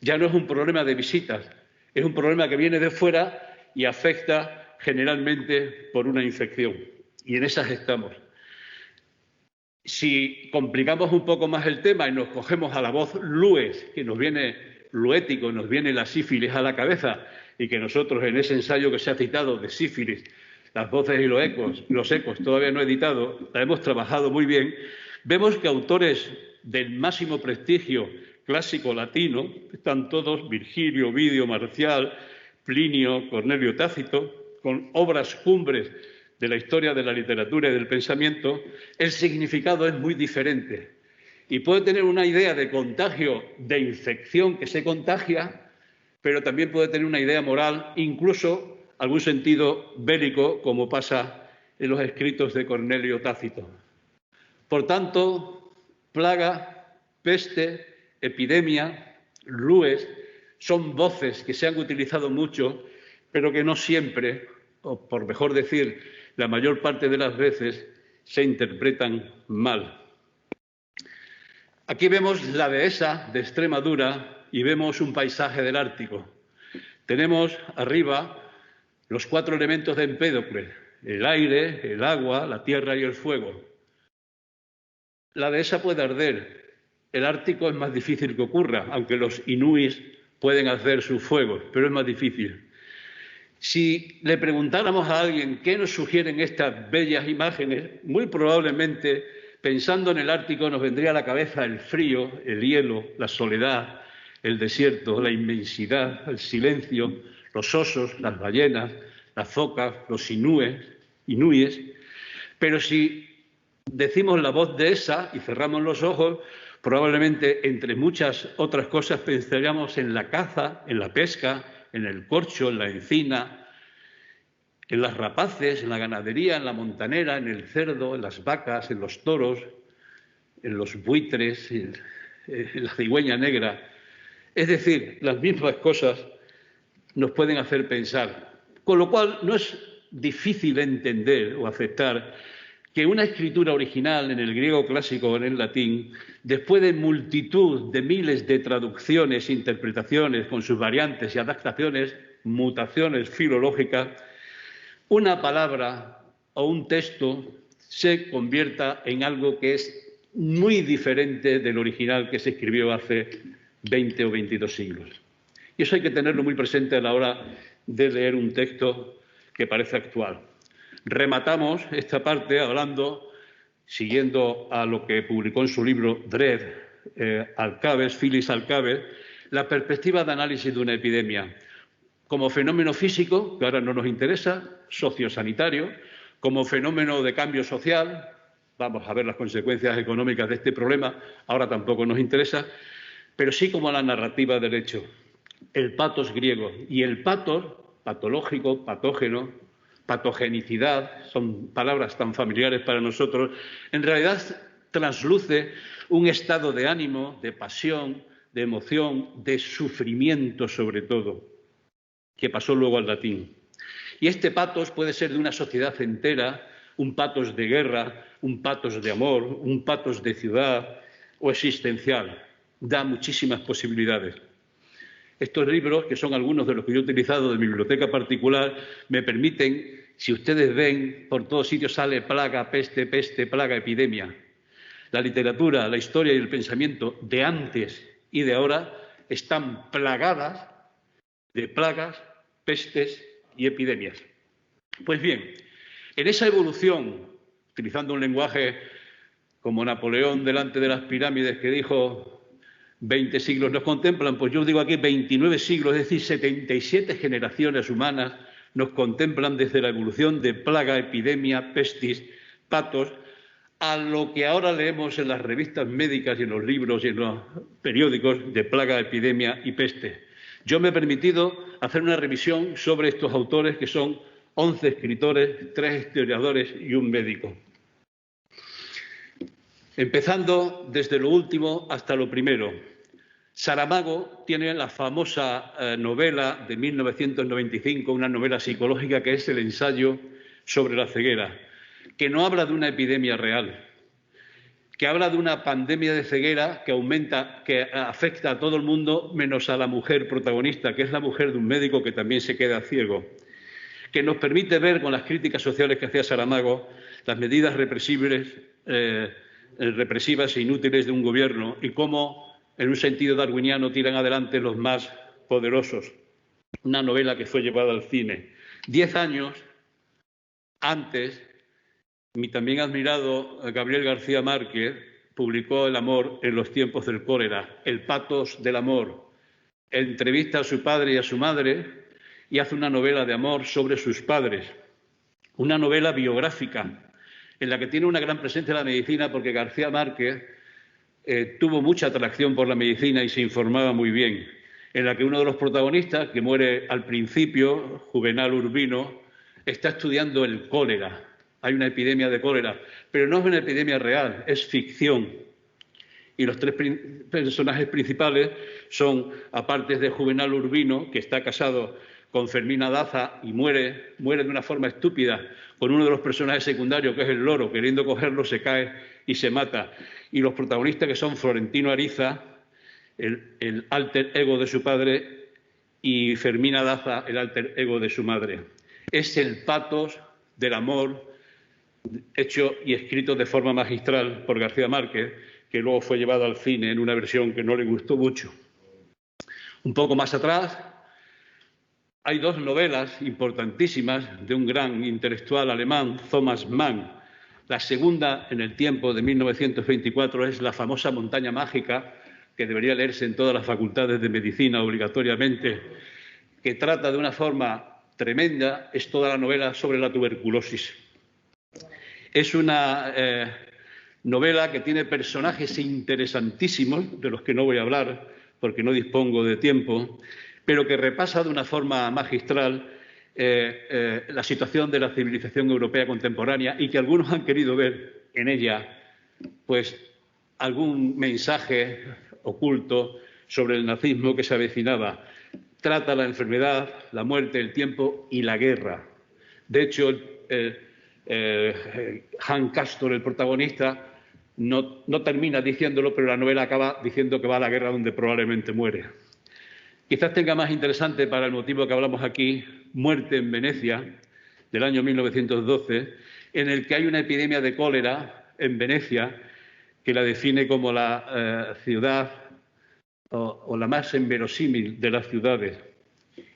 Ya no es un problema de visitas, es un problema que viene de fuera y afecta generalmente por una infección. Y en esas estamos. Si complicamos un poco más el tema y nos cogemos a la voz lues, que nos viene luético, nos viene la sífilis a la cabeza, y que nosotros en ese ensayo que se ha citado de sífilis, las voces y los ecos, todavía no editado, la hemos trabajado muy bien, vemos que autores del máximo prestigio clásico latino, están todos Virgilio, Ovidio, Marcial, Plinio, Cornelio Tácito, con obras cumbres de la historia de la literatura y del pensamiento, el significado es muy diferente. Y puede tener una idea de contagio, de infección que se contagia, pero también puede tener una idea moral, incluso algún sentido bélico, como pasa en los escritos de Cornelio Tácito. Por tanto, plaga, peste, epidemia, lues, son voces que se han utilizado mucho, pero que no siempre, o por mejor decir, la mayor parte de las veces, se interpretan mal. Aquí vemos la dehesa de Extremadura y vemos un paisaje del Ártico. Tenemos arriba los 4 elementos de Empédocles: el aire, el agua, la tierra y el fuego. La dehesa puede arder. El Ártico es más difícil que ocurra, aunque los inuis pueden hacer sus fuegos, pero es más difícil. Si le preguntáramos a alguien qué nos sugieren estas bellas imágenes, muy probablemente, pensando en el Ártico, nos vendría a la cabeza el frío, el hielo, la soledad, el desierto, la inmensidad, el silencio, los osos, las ballenas, las focas, los inúes. Pero si decimos la voz de esa y cerramos los ojos, probablemente, entre muchas otras cosas, pensaríamos en la caza, en la pesca, en el corcho, en la encina, en las rapaces, en la ganadería, en la montanera, en el cerdo, en las vacas, en los toros, en los buitres, en la cigüeña negra. Es decir, las mismas cosas nos pueden hacer pensar. Con lo cual, no es difícil entender o aceptar que una escritura original en el griego clásico o en el latín, después de multitud de miles de traducciones, interpretaciones, con sus variantes y adaptaciones, mutaciones filológicas, una palabra o un texto se convierta en algo que es muy diferente del original que se escribió hace 20 o 22 siglos. Y eso hay que tenerlo muy presente a la hora de leer un texto que parece actual. Rematamos esta parte hablando, siguiendo a lo que publicó en su libro Dread, Phyllis Alcábez, la perspectiva de análisis de una epidemia como fenómeno físico, que ahora no nos interesa, sociosanitario, como fenómeno de cambio social, vamos a ver las consecuencias económicas de este problema, ahora tampoco nos interesa, pero sí como la narrativa del hecho, el patos griego. Y el patos, patológico, patógeno, patogenicidad, son palabras tan familiares para nosotros, en realidad trasluce un estado de ánimo, de pasión, de emoción, de sufrimiento sobre todo, que pasó luego al latín. Y este patos puede ser de una sociedad entera, un patos de guerra, un patos de amor, un patos de ciudad o existencial. Da muchísimas posibilidades. Estos libros, que son algunos de los que yo he utilizado de mi biblioteca particular, me permiten, si ustedes ven, por todos sitios sale plaga, peste, plaga, epidemia. La literatura, la historia y el pensamiento de antes y de ahora están plagadas de plagas, pestes y epidemias. Pues bien, en esa evolución, utilizando un lenguaje como Napoleón delante de las pirámides que dijo 20 siglos nos contemplan, pues yo digo aquí 29 siglos, es decir, 77 generaciones humanas nos contemplan desde la evolución de plaga, epidemia, pestis, patos, a lo que ahora leemos en las revistas médicas y en los libros y en los periódicos de plaga, epidemia y peste. Yo me he permitido hacer una revisión sobre estos autores, que son 11 escritores, 3 historiadores y un médico. Empezando desde lo último hasta lo primero. Saramago tiene la famosa novela de 1995, una novela psicológica que es El ensayo sobre la ceguera, que no habla de una epidemia real, que habla de una pandemia de ceguera que aumenta, que afecta a todo el mundo menos a la mujer protagonista, que es la mujer de un médico que también se queda ciego, que nos permite ver con las críticas sociales que hacía Saramago las medidas represivas e inútiles de un gobierno y cómo, en un sentido darwiniano, tiran adelante los más poderosos. Una novela que fue llevada al cine. 10 años antes, mi también admirado Gabriel García Márquez publicó El amor en los tiempos del cólera, El patos del amor. Entrevista a su padre y a su madre y hace una novela de amor sobre sus padres. Una novela biográfica en la que tiene una gran presencia la medicina, porque García Márquez tuvo mucha atracción por la medicina y se informaba muy bien, en la que uno de los protagonistas, que muere al principio, Juvenal Urbino, está estudiando el cólera. Hay una epidemia de cólera, pero no es una epidemia real, es ficción. Y los 3 personajes principales son, aparte de Juvenal Urbino, que está casado con Fermina Daza y muere de una forma estúpida, con uno de los personajes secundarios, que es el loro, queriendo cogerlo, se cae y se mata. Y los protagonistas, que son Florentino Ariza, el alter ego de su padre, y Fermina Daza, el alter ego de su madre. Es el patos del amor, hecho y escrito de forma magistral por García Márquez, que luego fue llevado al cine en una versión que no le gustó mucho. Un poco más atrás hay 2 novelas importantísimas de un gran intelectual alemán, Thomas Mann. La segunda, en el tiempo de 1924, es la famosa Montaña Mágica, que debería leerse en todas las facultades de medicina obligatoriamente, que trata de una forma tremenda, es toda la novela sobre la tuberculosis. Es una novela que tiene personajes interesantísimos, de los que no voy a hablar porque no dispongo de tiempo, pero que repasa de una forma magistral la situación de la civilización europea contemporánea y que algunos han querido ver en ella pues algún mensaje oculto sobre el nazismo que se avecinaba. Trata la enfermedad, la muerte, el tiempo y la guerra. De hecho, Han Castor, el protagonista, no termina diciéndolo, pero la novela acaba diciendo que va a la guerra donde probablemente muere. Quizás tenga más interesante, para el motivo que hablamos aquí, Muerte en Venecia, del año 1912, en el que hay una epidemia de cólera en Venecia que la define como la ciudad o la más inverosímil de las ciudades.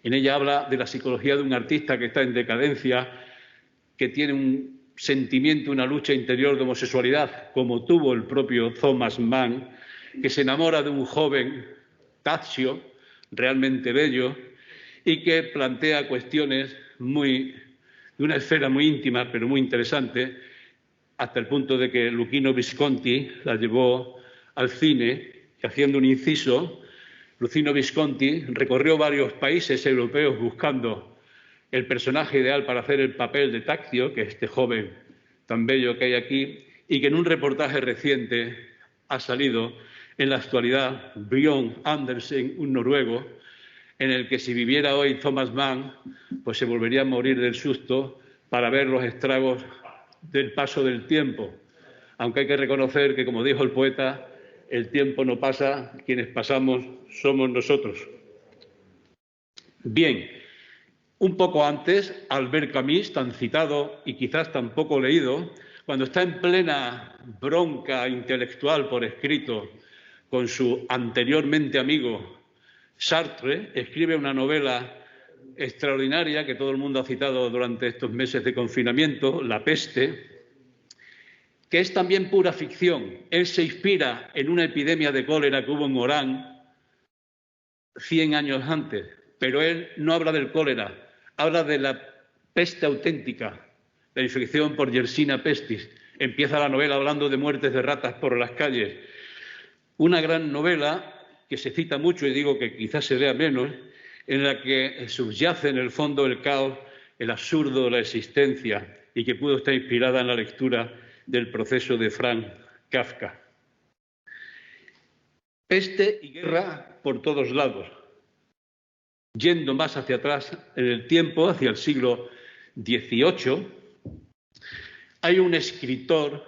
En ella habla de la psicología de un artista que está en decadencia, que tiene un sentimiento, una lucha interior de homosexualidad, como tuvo el propio Thomas Mann, que se enamora de un joven Tazio, realmente bello, y que plantea cuestiones de una esfera muy íntima, pero muy interesante, hasta el punto de que Luchino Visconti la llevó al cine, y haciendo un inciso, Luchino Visconti recorrió varios países europeos buscando el personaje ideal para hacer el papel de Tazio, que es este joven tan bello que hay aquí, y que en un reportaje reciente ha salido en la actualidad Bjørn Andersen, un noruego, en el que si viviera hoy Thomas Mann, pues se volvería a morir del susto para ver los estragos del paso del tiempo. Aunque hay que reconocer que, como dijo el poeta, el tiempo no pasa, quienes pasamos somos nosotros. Bien, un poco antes, Albert Camus, tan citado y quizás tan poco leído, cuando está en plena bronca intelectual por escrito con su anteriormente amigo Sartre escribe una novela extraordinaria que todo el mundo ha citado durante estos meses de confinamiento, La peste, que es también pura ficción. Él se inspira en una epidemia de cólera que hubo en Orán 100 años antes, pero él no habla del cólera, habla de la peste auténtica, la infección por Yersinia pestis. Empieza la novela hablando de muertes de ratas por las calles. Una gran novela que se cita mucho, y digo que quizás se lea menos, en la que subyace en el fondo el caos, el absurdo de la existencia, y que pudo estar inspirada en la lectura del Proceso de Franz Kafka. Peste y guerra por todos lados. Yendo más hacia atrás en el tiempo, hacia el siglo XVIII, hay un escritor,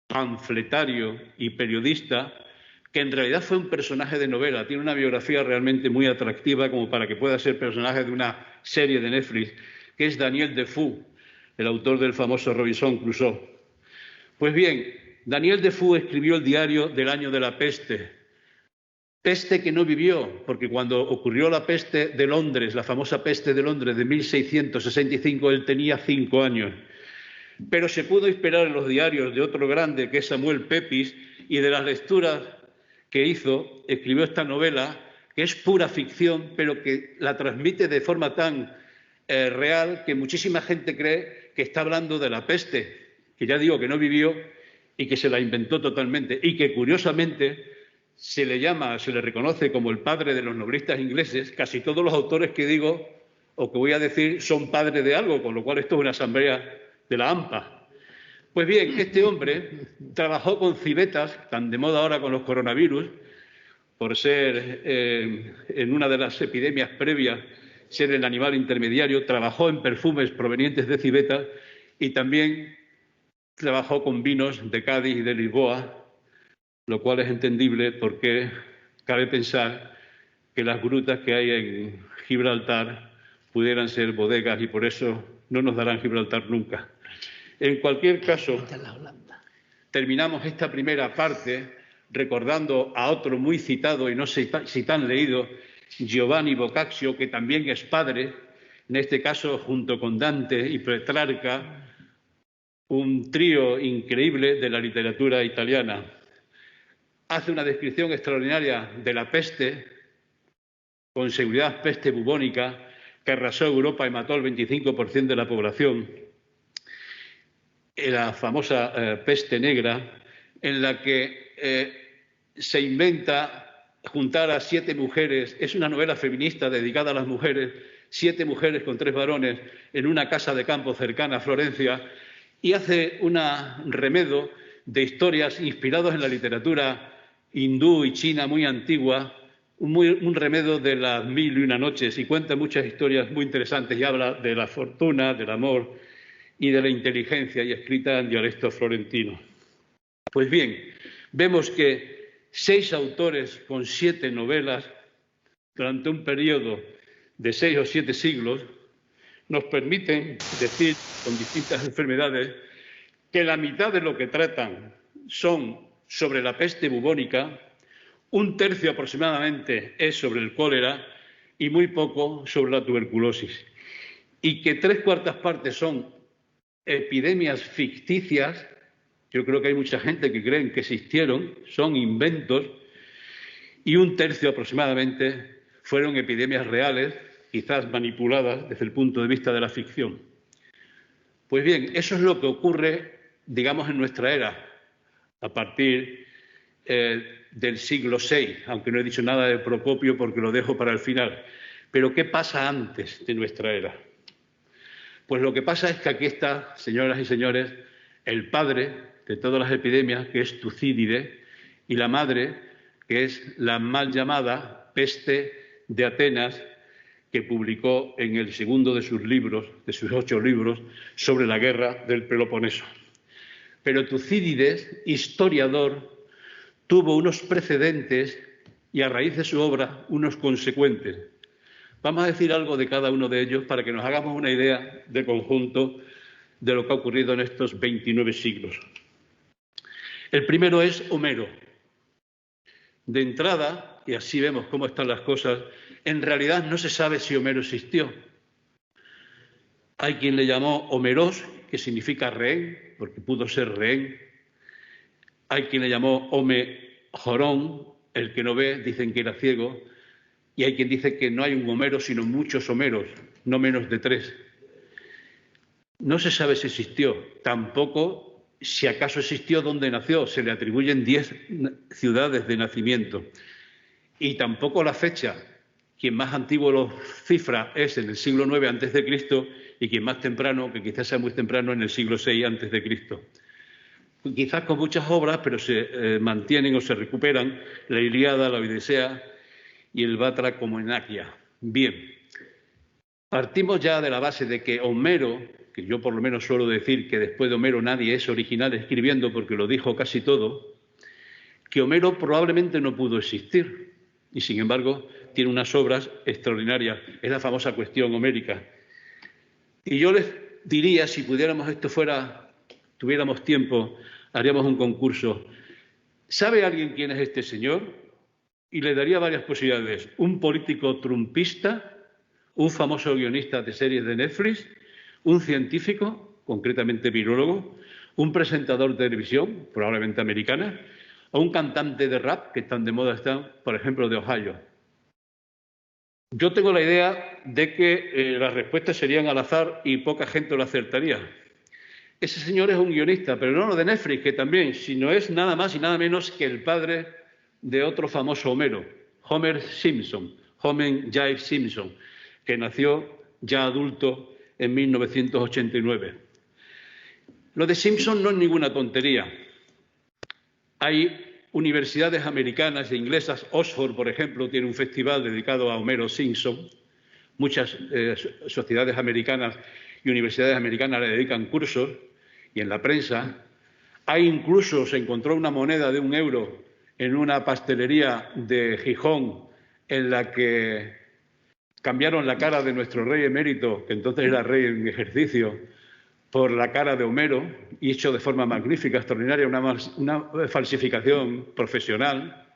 panfletario y periodista que en realidad fue un personaje de novela, tiene una biografía realmente muy atractiva como para que pueda ser personaje de una serie de Netflix, que es Daniel Defoe, el autor del famoso Robinson Crusoe. Pues bien, Daniel Defoe escribió el diario del año de la peste, peste que no vivió, porque cuando ocurrió la peste de Londres, la famosa peste de Londres de 1665, él tenía 5 años. Pero se pudo inspirar en los diarios de otro grande, que es Samuel Pepys, y de las lecturas que hizo, escribió esta novela, que es pura ficción, pero que la transmite de forma tan real que muchísima gente cree que está hablando de la peste, que ya digo que no vivió y que se la inventó totalmente, y que curiosamente se le reconoce como el padre de los noblistas ingleses. Casi todos los autores que digo o que voy a decir son padres de algo, con lo cual esto es una asamblea de la AMPA. Pues bien, este hombre trabajó con civetas, tan de moda ahora con los coronavirus, por ser en una de las epidemias previas, ser el animal intermediario, trabajó en perfumes provenientes de civetas y también trabajó con vinos de Cádiz y de Lisboa, lo cual es entendible porque cabe pensar que las grutas que hay en Gibraltar pudieran ser bodegas y por eso no nos darán Gibraltar nunca. En cualquier caso, terminamos esta primera parte recordando a otro muy citado y no sé si tan leído, Giovanni Boccaccio, que también es padre, en este caso junto con Dante y Petrarca, un trío increíble de la literatura italiana. Hace una descripción extraordinaria de la peste, con seguridad peste bubónica, que arrasó Europa y mató al 25% de la población. La famosa peste negra, en la que se inventa juntar a 7 mujeres, es una novela feminista dedicada a las mujeres, 7 mujeres con 3 varones en una casa de campo cercana a Florencia, y hace un remedo de historias inspiradas en la literatura hindú y china muy antigua, un remedo de las 1001 noches, y cuenta muchas historias muy interesantes y habla de la fortuna, del amor y de la inteligencia, y escrita en dialecto florentino. Pues bien, vemos que 6 autores con 7 novelas durante un periodo de 6 o 7 siglos nos permiten decir, con distintas enfermedades, que la mitad de lo que tratan son sobre la peste bubónica, 1/3 aproximadamente es sobre el cólera y muy poco sobre la tuberculosis. Y que 3/4 partes son epidemias ficticias, yo creo que hay mucha gente que creen que existieron, son inventos, y 1/3 aproximadamente fueron epidemias reales, quizás manipuladas desde el punto de vista de la ficción. Pues bien, eso es lo que ocurre, digamos, en nuestra era, a partir del siglo VI, aunque no he dicho nada de Procopio porque lo dejo para el final. Pero ¿qué pasa antes de nuestra era? Pues lo que pasa es que aquí está, señoras y señores, el padre de todas las epidemias, que es Tucídides, y la madre, que es la mal llamada peste de Atenas, que publicó en el segundo de sus libros, de sus 8 libros, sobre la guerra del Peloponeso. Pero Tucídides, historiador, tuvo unos precedentes y a raíz de su obra unos consecuentes. Vamos a decir algo de cada uno de ellos para que nos hagamos una idea de conjunto de lo que ha ocurrido en estos 29 siglos. El primero es Homero. De entrada, y así vemos cómo están las cosas, en realidad no se sabe si Homero existió. Hay quien le llamó Homeros, que significa rehén, porque pudo ser rehén. Hay quien le llamó Homejorón, el que no ve, dicen que era ciego. Y hay quien dice que no hay un Homero, sino muchos Homeros, no menos de 3. No se sabe si existió, tampoco si acaso existió dónde nació. Se le atribuyen 10 ciudades de nacimiento. Y tampoco la fecha. Quien más antiguo lo cifra es en el siglo IX a.C. y quien más temprano, que quizás sea muy temprano, en el siglo VI a.C. Quizás con muchas obras, pero se mantienen o se recuperan la Ilíada, la Odisea y el Batra como Enaquia. Bien, partimos ya de la base de que Homero, que yo por lo menos suelo decir que después de Homero nadie es original escribiendo porque lo dijo casi todo, que Homero probablemente no pudo existir y sin embargo tiene unas obras extraordinarias. Es la famosa cuestión homérica. Y yo les diría, si pudiéramos tuviéramos tiempo, haríamos un concurso. ¿Sabe alguien quién es este señor? Y le daría varias posibilidades. Un político trumpista, un famoso guionista de series de Netflix, un científico, concretamente virólogo, un presentador de televisión, probablemente americana, o un cantante de rap, que tan de moda están, por ejemplo, de Ohio. Yo tengo la idea de que las respuestas serían al azar y poca gente lo acertaría. Ese señor es un guionista, pero no de Netflix, que también, sino es nada más y nada menos que el padre de otro famoso Homero, Homer Simpson, Homer J. Simpson, que nació ya adulto en 1989. Lo de Simpson no es ninguna tontería. Hay universidades americanas e inglesas, Oxford, por ejemplo, tiene un festival dedicado a Homero Simpson. Muchas sociedades americanas y universidades americanas le dedican cursos y en la prensa. Hay incluso, se encontró una moneda de €1 en una pastelería de Gijón en la que cambiaron la cara de nuestro rey emérito, que entonces era rey en ejercicio, por la cara de Homero, y hecho de forma magnífica, extraordinaria, una falsificación profesional.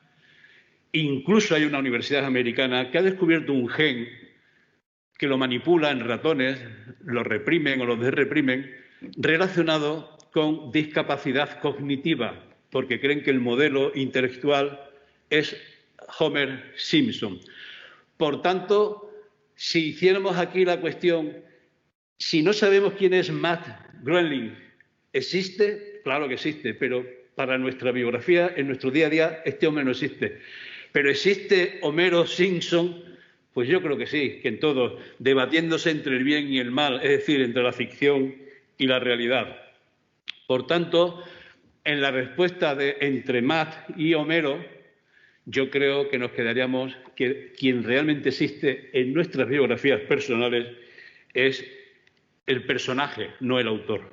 Incluso hay una universidad americana que ha descubierto un gen que lo manipula en ratones, lo reprimen o lo desreprimen, relacionado con discapacidad cognitiva, porque creen que el modelo intelectual es Homer Simpson. Por tanto, si hiciéramos aquí la cuestión, si no sabemos quién es Matt Groening, ¿existe? Claro que existe, pero para nuestra biografía, en nuestro día a día, este hombre no existe. ¿Pero existe Homero Simpson? Pues yo creo que sí, que en todo, debatiéndose entre el bien y el mal, es decir, entre la ficción y la realidad. Por tanto, en la respuesta de entre Matt y Homero, yo creo que nos quedaríamos que quien realmente existe en nuestras biografías personales es el personaje, no el autor.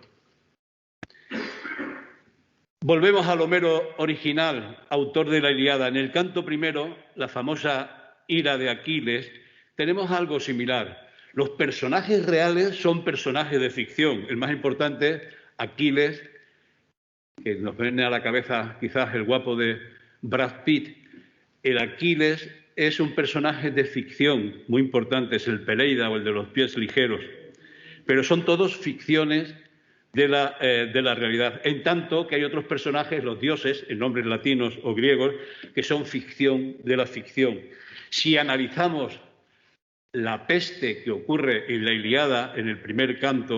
Volvemos al Homero original, autor de la Ilíada. En el canto primero, la famosa ira de Aquiles, tenemos algo similar. Los personajes reales son personajes de ficción. El más importante, Aquiles, que nos viene a la cabeza quizás el guapo de Brad Pitt. El Aquiles es un personaje de ficción muy importante, es el Peleida o el de los pies ligeros. Pero son todos ficciones de la realidad, en tanto que hay otros personajes, los dioses, en nombres latinos o griegos, que son ficción de la ficción. Si analizamos la peste que ocurre en la Ilíada, en el primer canto,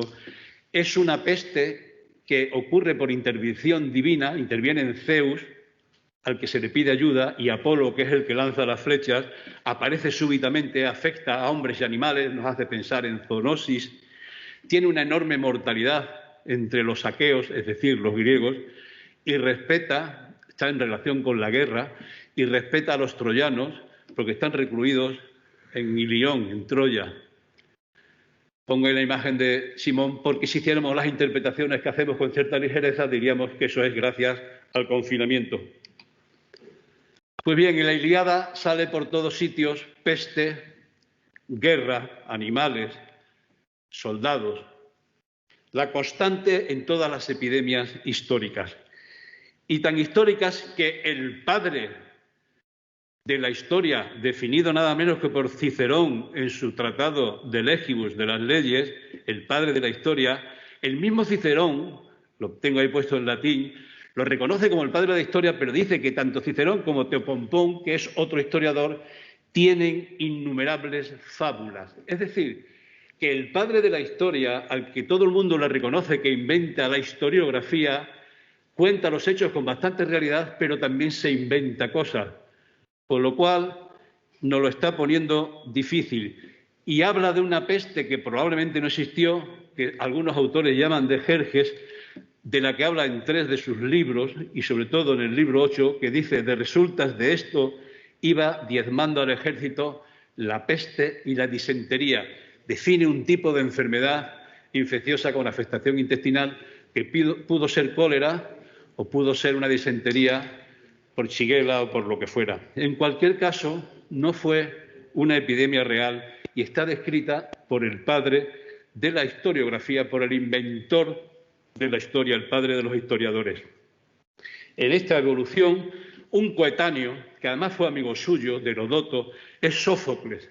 es una peste que ocurre por intervención divina, interviene Zeus, al que se le pide ayuda, y Apolo, que es el que lanza las flechas, aparece súbitamente, afecta a hombres y animales, nos hace pensar en zoonosis. Tiene una enorme mortalidad entre los aqueos, es decir, los griegos, y está en relación con la guerra, y respeta a los troyanos porque están recluidos en Ilión, en Troya. Pongo la imagen de Simón porque si hiciéramos las interpretaciones que hacemos con cierta ligereza diríamos que eso es gracias al confinamiento. Pues bien, en la Ilíada sale por todos sitios peste, guerra, animales, soldados, la constante en todas las epidemias históricas. Y tan históricas que el padre de la historia, definido nada menos que por Cicerón en su tratado de Legibus, de las leyes, el padre de la historia, el mismo Cicerón, lo tengo ahí puesto en latín, lo reconoce como el padre de la historia, pero dice que tanto Cicerón como Teopompón, que es otro historiador, tienen innumerables fábulas. Es decir, que el padre de la historia, al que todo el mundo le reconoce que inventa la historiografía, cuenta los hechos con bastante realidad, pero también se inventa cosas. Con lo cual nos lo está poniendo difícil. Y habla de una peste que probablemente no existió, que algunos autores llaman de Jerjes, de la que habla en 3 de sus libros, y sobre todo en el libro 8, que dice: de resultas de esto iba diezmando al ejército la peste y la disentería. Define un tipo de enfermedad infecciosa con afectación intestinal que pudo ser cólera o pudo ser una disentería por Shigella o por lo que fuera. En cualquier caso, no fue una epidemia real y está descrita por el padre de la historiografía, por el inventor de la historia, el padre de los historiadores. En esta evolución, un coetáneo, que además fue amigo suyo, de Heródoto, es Sófocles.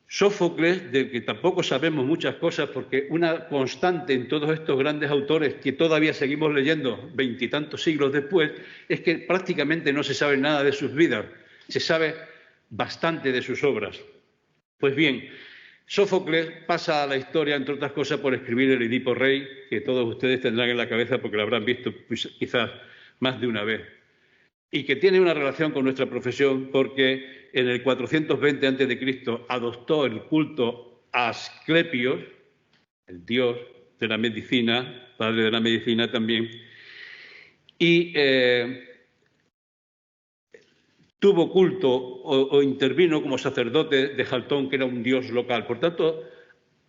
Sófocles, del que tampoco sabemos muchas cosas, porque una constante en todos estos grandes autores que todavía seguimos leyendo 20 y tantos siglos después, es que prácticamente no se sabe nada de sus vidas, se sabe bastante de sus obras. Pues bien, Sófocles pasa a la historia, entre otras cosas, por escribir el Edipo Rey, que todos ustedes tendrán en la cabeza porque lo habrán visto quizás más de una vez, y que tiene una relación con nuestra profesión porque en el 420 a.C. adoptó el culto a Asclepios, el dios de la medicina, padre de la medicina también, y tuvo culto o intervino como sacerdote de Jaltón, que era un dios local. Por tanto,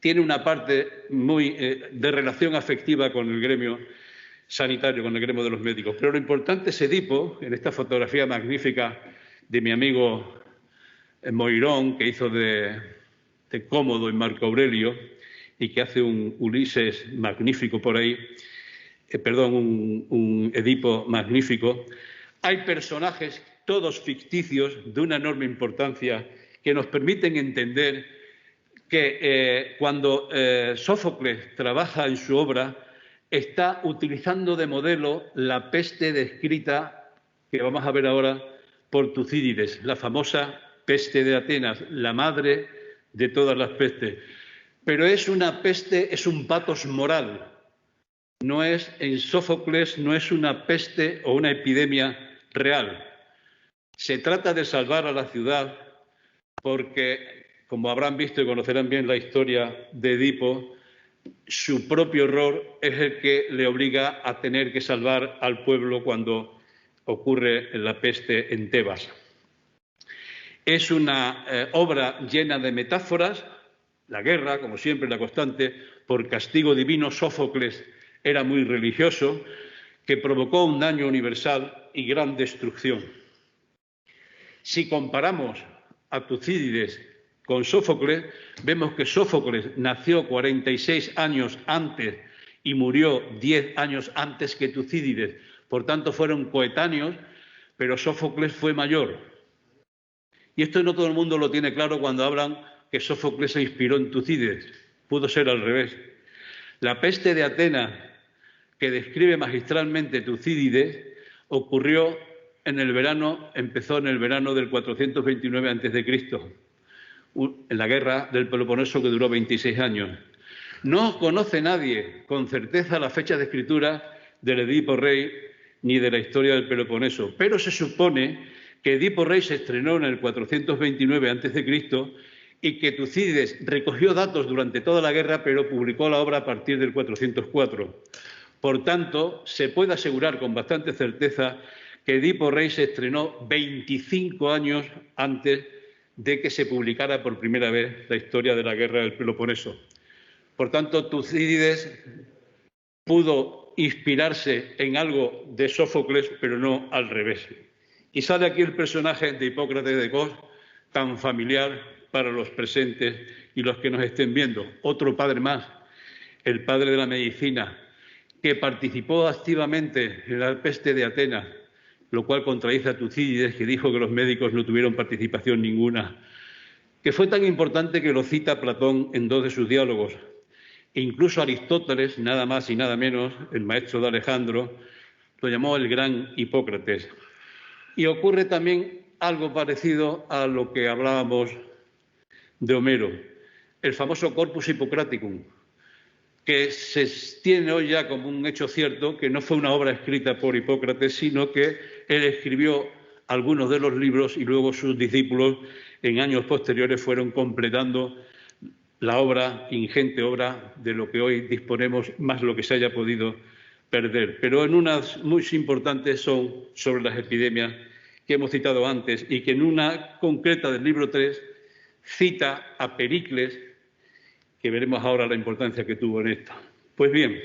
tiene una parte muy de relación afectiva con el gremio sanitario, con el gremio de los médicos. Pero lo importante es Edipo, en esta fotografía magnífica de mi amigo Moirón, que hizo de Cómodo en Marco Aurelio y que hace un Ulises magnífico por ahí, un Edipo magnífico. Hay personajes, todos ficticios, de una enorme importancia, que nos permiten entender que cuando Sófocles trabaja en su obra, está utilizando de modelo la peste descrita, que vamos a ver ahora, por Tucídides, la famosa peste de Atenas, la madre de todas las pestes. Pero es una peste, es un patos moral. No es, en Sófocles no es una peste o una epidemia real. Se trata de salvar a la ciudad porque, como habrán visto y conocerán bien la historia de Edipo, su propio error es el que le obliga a tener que salvar al pueblo cuando ocurre la peste en Tebas. Es una obra llena de metáforas. La guerra, como siempre, la constante, por castigo divino. Sófocles era muy religioso, que provocó un daño universal y gran destrucción. Si comparamos a Tucídides con Sófocles, vemos que Sófocles nació 46 años antes y murió 10 años antes que Tucídides. Por tanto, fueron coetáneos, pero Sófocles fue mayor. Y esto no todo el mundo lo tiene claro cuando hablan que Sófocles se inspiró en Tucídides. Pudo ser al revés. La peste de Atenas, que describe magistralmente Tucídides, ocurrió en el verano, empezó en el verano del 429 a.C., en la guerra del Peloponeso, que duró 26 años. No conoce nadie con certeza la fecha de escritura del Edipo Rey ni de la historia del Peloponeso, pero se supone que Edipo Rey se estrenó en el 429 a.C. y que Tucídides recogió datos durante toda la guerra, pero publicó la obra a partir del 404. Por tanto, se puede asegurar con bastante certeza que Edipo Rey se estrenó 25 años antes de que se publicara por primera vez la historia de la guerra del Peloponeso. Por tanto, Tucídides pudo inspirarse en algo de Sófocles, pero no al revés. Y sale aquí el personaje de Hipócrates de Cos, tan familiar para los presentes y los que nos estén viendo. Otro padre más, el padre de la medicina, que participó activamente en la peste de Atenas, lo cual contradice a Tucídides, que dijo que los médicos no tuvieron participación ninguna, que fue tan importante que lo cita Platón en 2 de sus diálogos. E incluso Aristóteles, nada más y nada menos, el maestro de Alejandro, lo llamó el gran Hipócrates. Y ocurre también algo parecido a lo que hablábamos de Homero, el famoso Corpus Hippocraticum, que se tiene hoy ya como un hecho cierto, que no fue una obra escrita por Hipócrates, sino que él escribió algunos de los libros y luego sus discípulos en años posteriores fueron completando la obra, ingente obra, de lo que hoy disponemos, más lo que se haya podido perder. Pero en unas muy importantes son sobre las epidemias que hemos citado antes y que en una concreta del libro 3 cita a Pericles, que veremos ahora la importancia que tuvo en esto. Pues bien,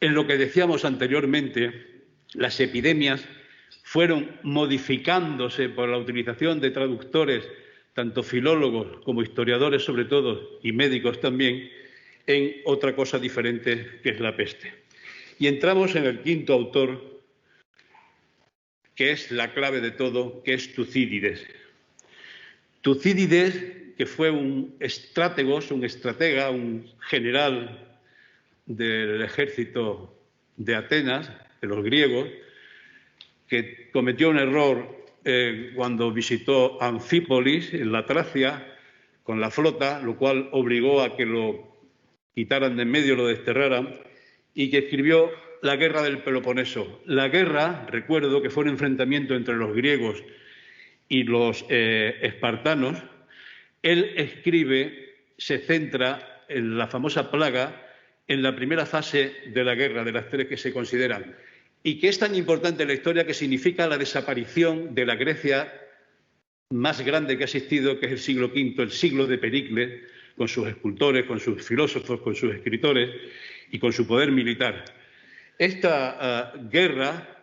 en lo que decíamos anteriormente, las epidemias fueron modificándose por la utilización de traductores, tanto filólogos como historiadores sobre todo, y médicos también, en otra cosa diferente que es la peste. Y entramos en el quinto autor, que es la clave de todo, que es Tucídides. Tucídides, que fue un estratega, un general del ejército de Atenas, de los griegos, que cometió un error cuando visitó Anfípolis, en la Tracia, con la flota, lo cual obligó a que lo quitaran de en medio, lo desterraran, y que escribió La guerra del Peloponeso. La guerra, recuerdo que fue un enfrentamiento entre los griegos y los espartanos. Él escribe, se centra en la famosa plaga, en la primera fase de la guerra, de las 3 que se consideran, y que es tan importante en la historia que significa la desaparición de la Grecia más grande que ha existido, que es el siglo V, el siglo de Pericles, con sus escultores, con sus filósofos, con sus escritores y con su poder militar. Esta guerra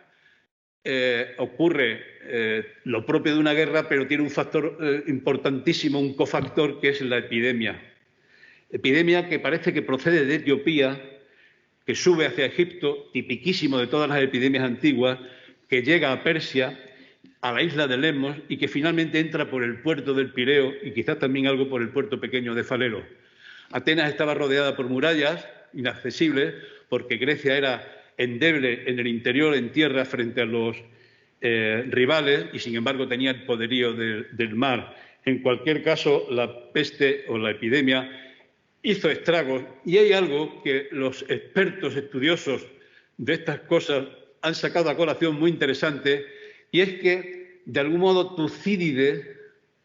ocurre lo propio de una guerra, pero tiene un factor importantísimo, un cofactor, que es la epidemia. Epidemia que parece que procede de Etiopía, que sube hacia Egipto, tipiquísimo de todas las epidemias antiguas, que llega a Persia, a la isla de Lesbos y que finalmente entra por el puerto del Pireo y quizás también algo por el puerto pequeño de Falero. Atenas estaba rodeada por murallas inaccesibles porque Grecia era endeble en el interior, en tierra, frente a los rivales y, sin embargo, tenía el poderío del mar. En cualquier caso, la peste o la epidemia hizo estragos y hay algo que los expertos estudiosos de estas cosas han sacado a colación muy interesante, y es que, de algún modo, Tucídides,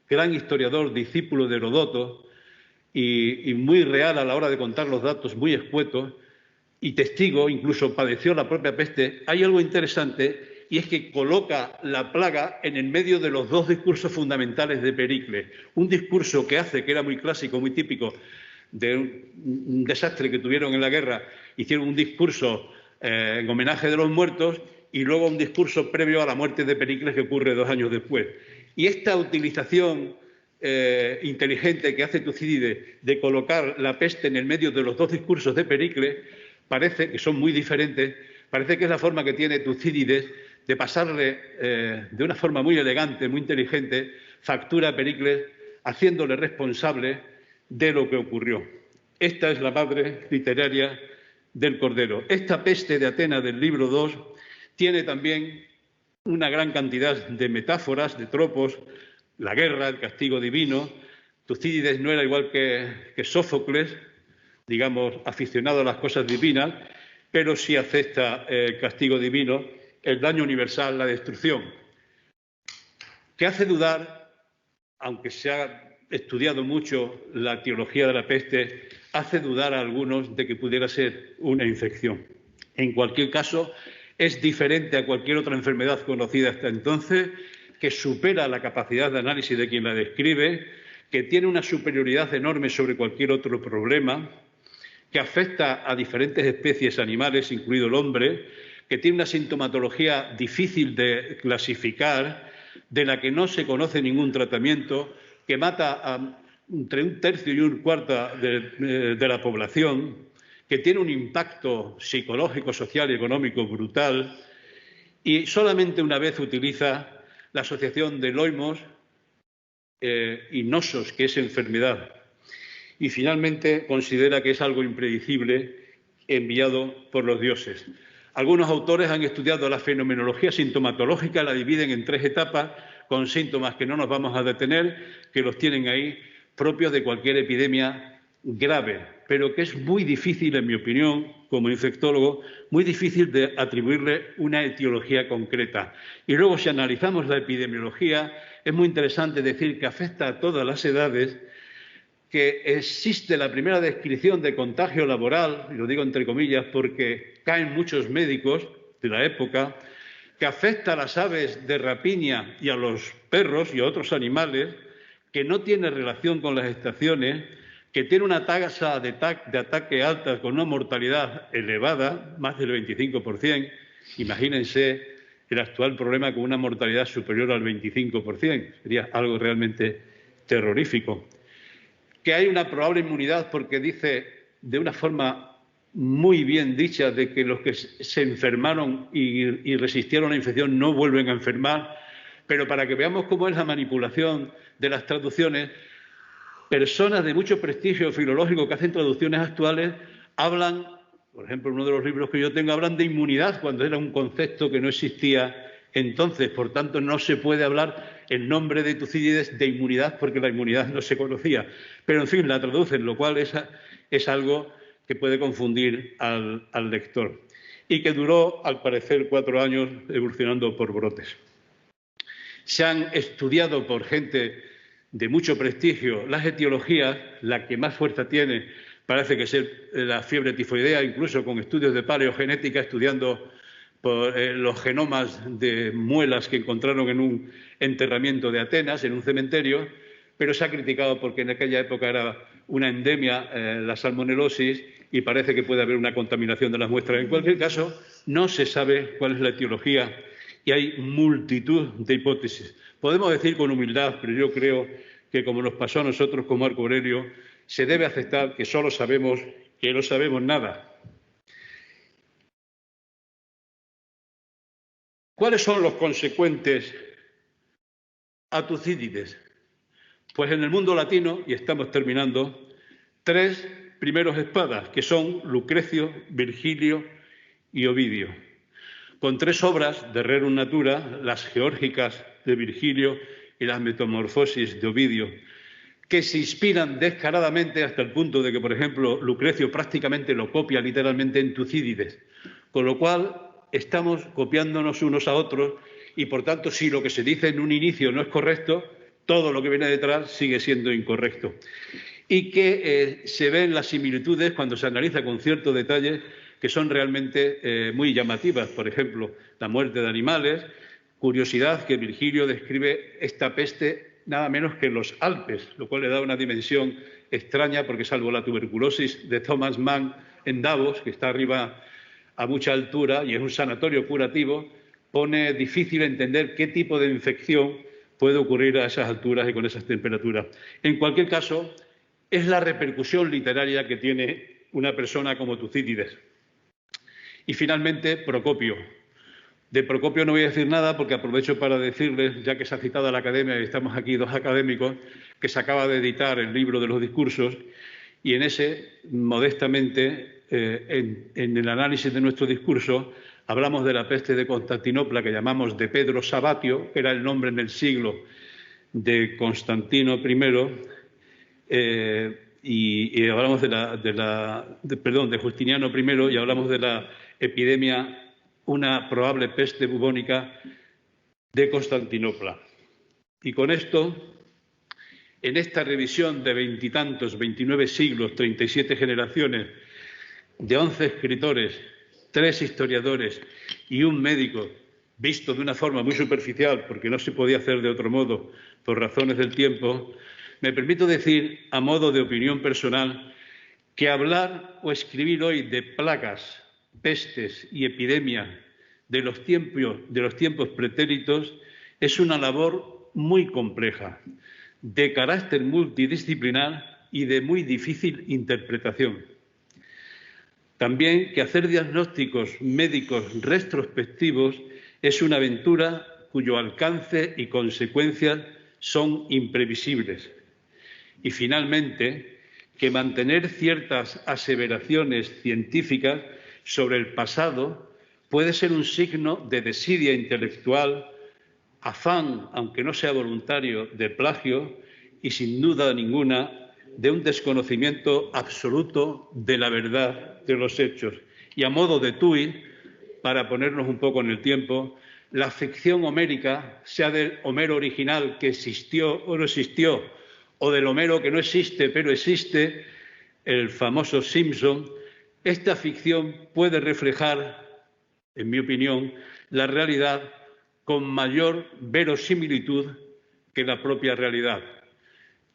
gran historiador, discípulo de Heródoto y muy real a la hora de contar los datos, muy escueto, y testigo, incluso padeció la propia peste, hay algo interesante, y es que coloca la plaga en el medio de los 2 discursos fundamentales de Pericles. Un discurso que hace, que era muy clásico, muy típico, de un desastre que tuvieron en la guerra, hicieron un discurso en homenaje de los muertos y luego un discurso previo a la muerte de Pericles que ocurre 2 años después. Y esta utilización inteligente que hace Tucídides de colocar la peste en el medio de los 2 discursos de Pericles, parece que son muy diferentes, parece que es la forma que tiene Tucídides de pasarle de una forma muy elegante, muy inteligente, factura a Pericles, haciéndole responsable de lo que ocurrió. Esta es la madre literaria del Cordero. Esta peste de Atenas del libro 2 tiene también una gran cantidad de metáforas, de tropos, la guerra, el castigo divino. Tucídides no era igual que Sófocles, digamos, aficionado a las cosas divinas, pero sí acepta el castigo divino, el daño universal, la destrucción, que hace dudar, aunque se ha estudiado mucho la etiología de la peste, hace dudar a algunos de que pudiera ser una infección. En cualquier caso, es diferente a cualquier otra enfermedad conocida hasta entonces, que supera la capacidad de análisis de quien la describe, que tiene una superioridad enorme sobre cualquier otro problema, que afecta a diferentes especies animales, incluido el hombre, que tiene una sintomatología difícil de clasificar, de la que no se conoce ningún tratamiento, que mata entre 1/3 y 1/4 de la población, que tiene un impacto psicológico, social y económico brutal y solamente una vez utiliza la asociación de loimos y nosos, que es enfermedad. Y finalmente considera que es algo impredecible enviado por los dioses. Algunos autores han estudiado la fenomenología sintomatológica, la dividen en 3 etapas, con síntomas que no nos vamos a detener, que los tienen ahí, propios de cualquier epidemia grave, pero que es muy difícil, en mi opinión, como infectólogo, muy difícil de atribuirle una etiología concreta. Y luego, si analizamos la epidemiología, es muy interesante decir que afecta a todas las edades, que existe la primera descripción de contagio laboral, y lo digo entre comillas porque caen muchos médicos de la época, que afecta a las aves de rapiña y a los perros y a otros animales, que no tiene relación con las estaciones, que tiene una tasa de ataque alta con una mortalidad elevada, más del 25%. Imagínense el actual problema con una mortalidad superior al 25%. Sería algo realmente terrorífico. Que hay una probable inmunidad porque dice de una forma muy bien dicha de que los que se enfermaron y resistieron la infección no vuelven a enfermar, pero para que veamos cómo es la manipulación de las traducciones, personas de mucho prestigio filológico que hacen traducciones actuales hablan, por ejemplo, uno de los libros que yo tengo, hablan de inmunidad cuando era un concepto que no existía entonces, por tanto, no se puede hablar en nombre de Tucídides de inmunidad porque la inmunidad no se conocía. Pero, en fin, la traducen, lo cual es algo que puede confundir al lector. Y que duró, al parecer, 4 años evolucionando por brotes. Se han estudiado por gente de mucho prestigio las etiologías, la que más fuerza tiene parece que es la fiebre tifoidea, incluso con estudios de paleogenética, estudiando por los genomas de muelas que encontraron en un enterramiento de Atenas, en un cementerio, pero se ha criticado porque en aquella época era una endemia la salmonelosis y parece que puede haber una contaminación de las muestras. En cualquier caso, no se sabe cuál es la etiología y hay multitud de hipótesis. Podemos decir con humildad, pero yo creo que, como nos pasó a nosotros con Marco Aurelio, se debe aceptar que solo sabemos que no sabemos nada. ¿Cuáles son los consecuentes a Tucídides? Pues en el mundo latino, y estamos terminando, 3 primeros espadas, que son Lucrecio, Virgilio y Ovidio, con 3 obras de Rerum Natura, las Geórgicas de Virgilio y las Metamorfosis de Ovidio, que se inspiran descaradamente hasta el punto de que, por ejemplo, Lucrecio prácticamente lo copia literalmente en Tucídides, con lo cual estamos copiándonos unos a otros y, por tanto, si lo que se dice en un inicio no es correcto, todo lo que viene detrás sigue siendo incorrecto. Y que se ven las similitudes cuando se analiza con cierto detalle que son realmente muy llamativas. Por ejemplo, la muerte de animales. Curiosidad que Virgilio describe esta peste nada menos que en los Alpes, lo cual le da una dimensión extraña porque, salvo la tuberculosis de Thomas Mann en Davos, que está arriba a mucha altura y es un sanatorio curativo, pone difícil entender qué tipo de infección puede ocurrir a esas alturas y con esas temperaturas. En cualquier caso, es la repercusión literaria que tiene una persona como Tucídides. Y finalmente, Procopio. De Procopio no voy a decir nada porque aprovecho para decirles, ya que se ha citado a la academia y estamos aquí 2 académicos, que se acaba de editar el libro de los discursos y en ese, modestamente, en el análisis de nuestro discurso, hablamos de la peste de Constantinopla, que llamamos de Pedro Sabatio, que era el nombre en el siglo de Constantino I, y hablamos de Justiniano I, y hablamos de la epidemia, una probable peste bubónica de Constantinopla. Y con esto, en esta revisión de 20 y tantos, 29 siglos, 37 generaciones, de 11 escritores, 3 historiadores y un médico, visto de una forma muy superficial, porque no se podía hacer de otro modo por razones del tiempo, me permito decir, a modo de opinión personal, que hablar o escribir hoy de plagas, pestes y epidemias de los tiempos pretéritos es una labor muy compleja, de carácter multidisciplinar y de muy difícil interpretación. También que hacer diagnósticos médicos retrospectivos Es una aventura cuyo alcance y consecuencias son imprevisibles. Y, finalmente, que mantener ciertas aseveraciones científicas sobre el pasado puede ser un signo de desidia intelectual, afán, aunque no sea voluntario, de plagio y, sin duda ninguna, de un desconocimiento absoluto de la verdad de los hechos. Y a modo de tuit, para ponernos un poco en el tiempo, la ficción homérica, sea del Homero original que existió o no existió, o del Homero que no existe pero existe, el famoso Simpson, esta ficción puede reflejar, en mi opinión, la realidad con mayor verosimilitud que la propia realidad.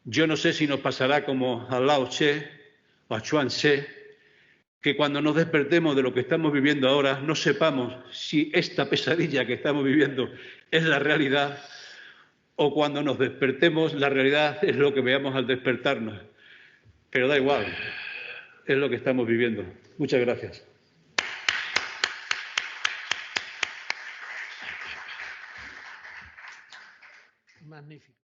Yo no sé si nos pasará como a Lao Tse o a Chuang Tse, que cuando nos despertemos de lo que estamos viviendo ahora no sepamos si esta pesadilla que estamos viviendo es la realidad o cuando nos despertemos la realidad es lo que veamos al despertarnos. Pero da igual, es lo que estamos viviendo. Muchas gracias. Magnífico.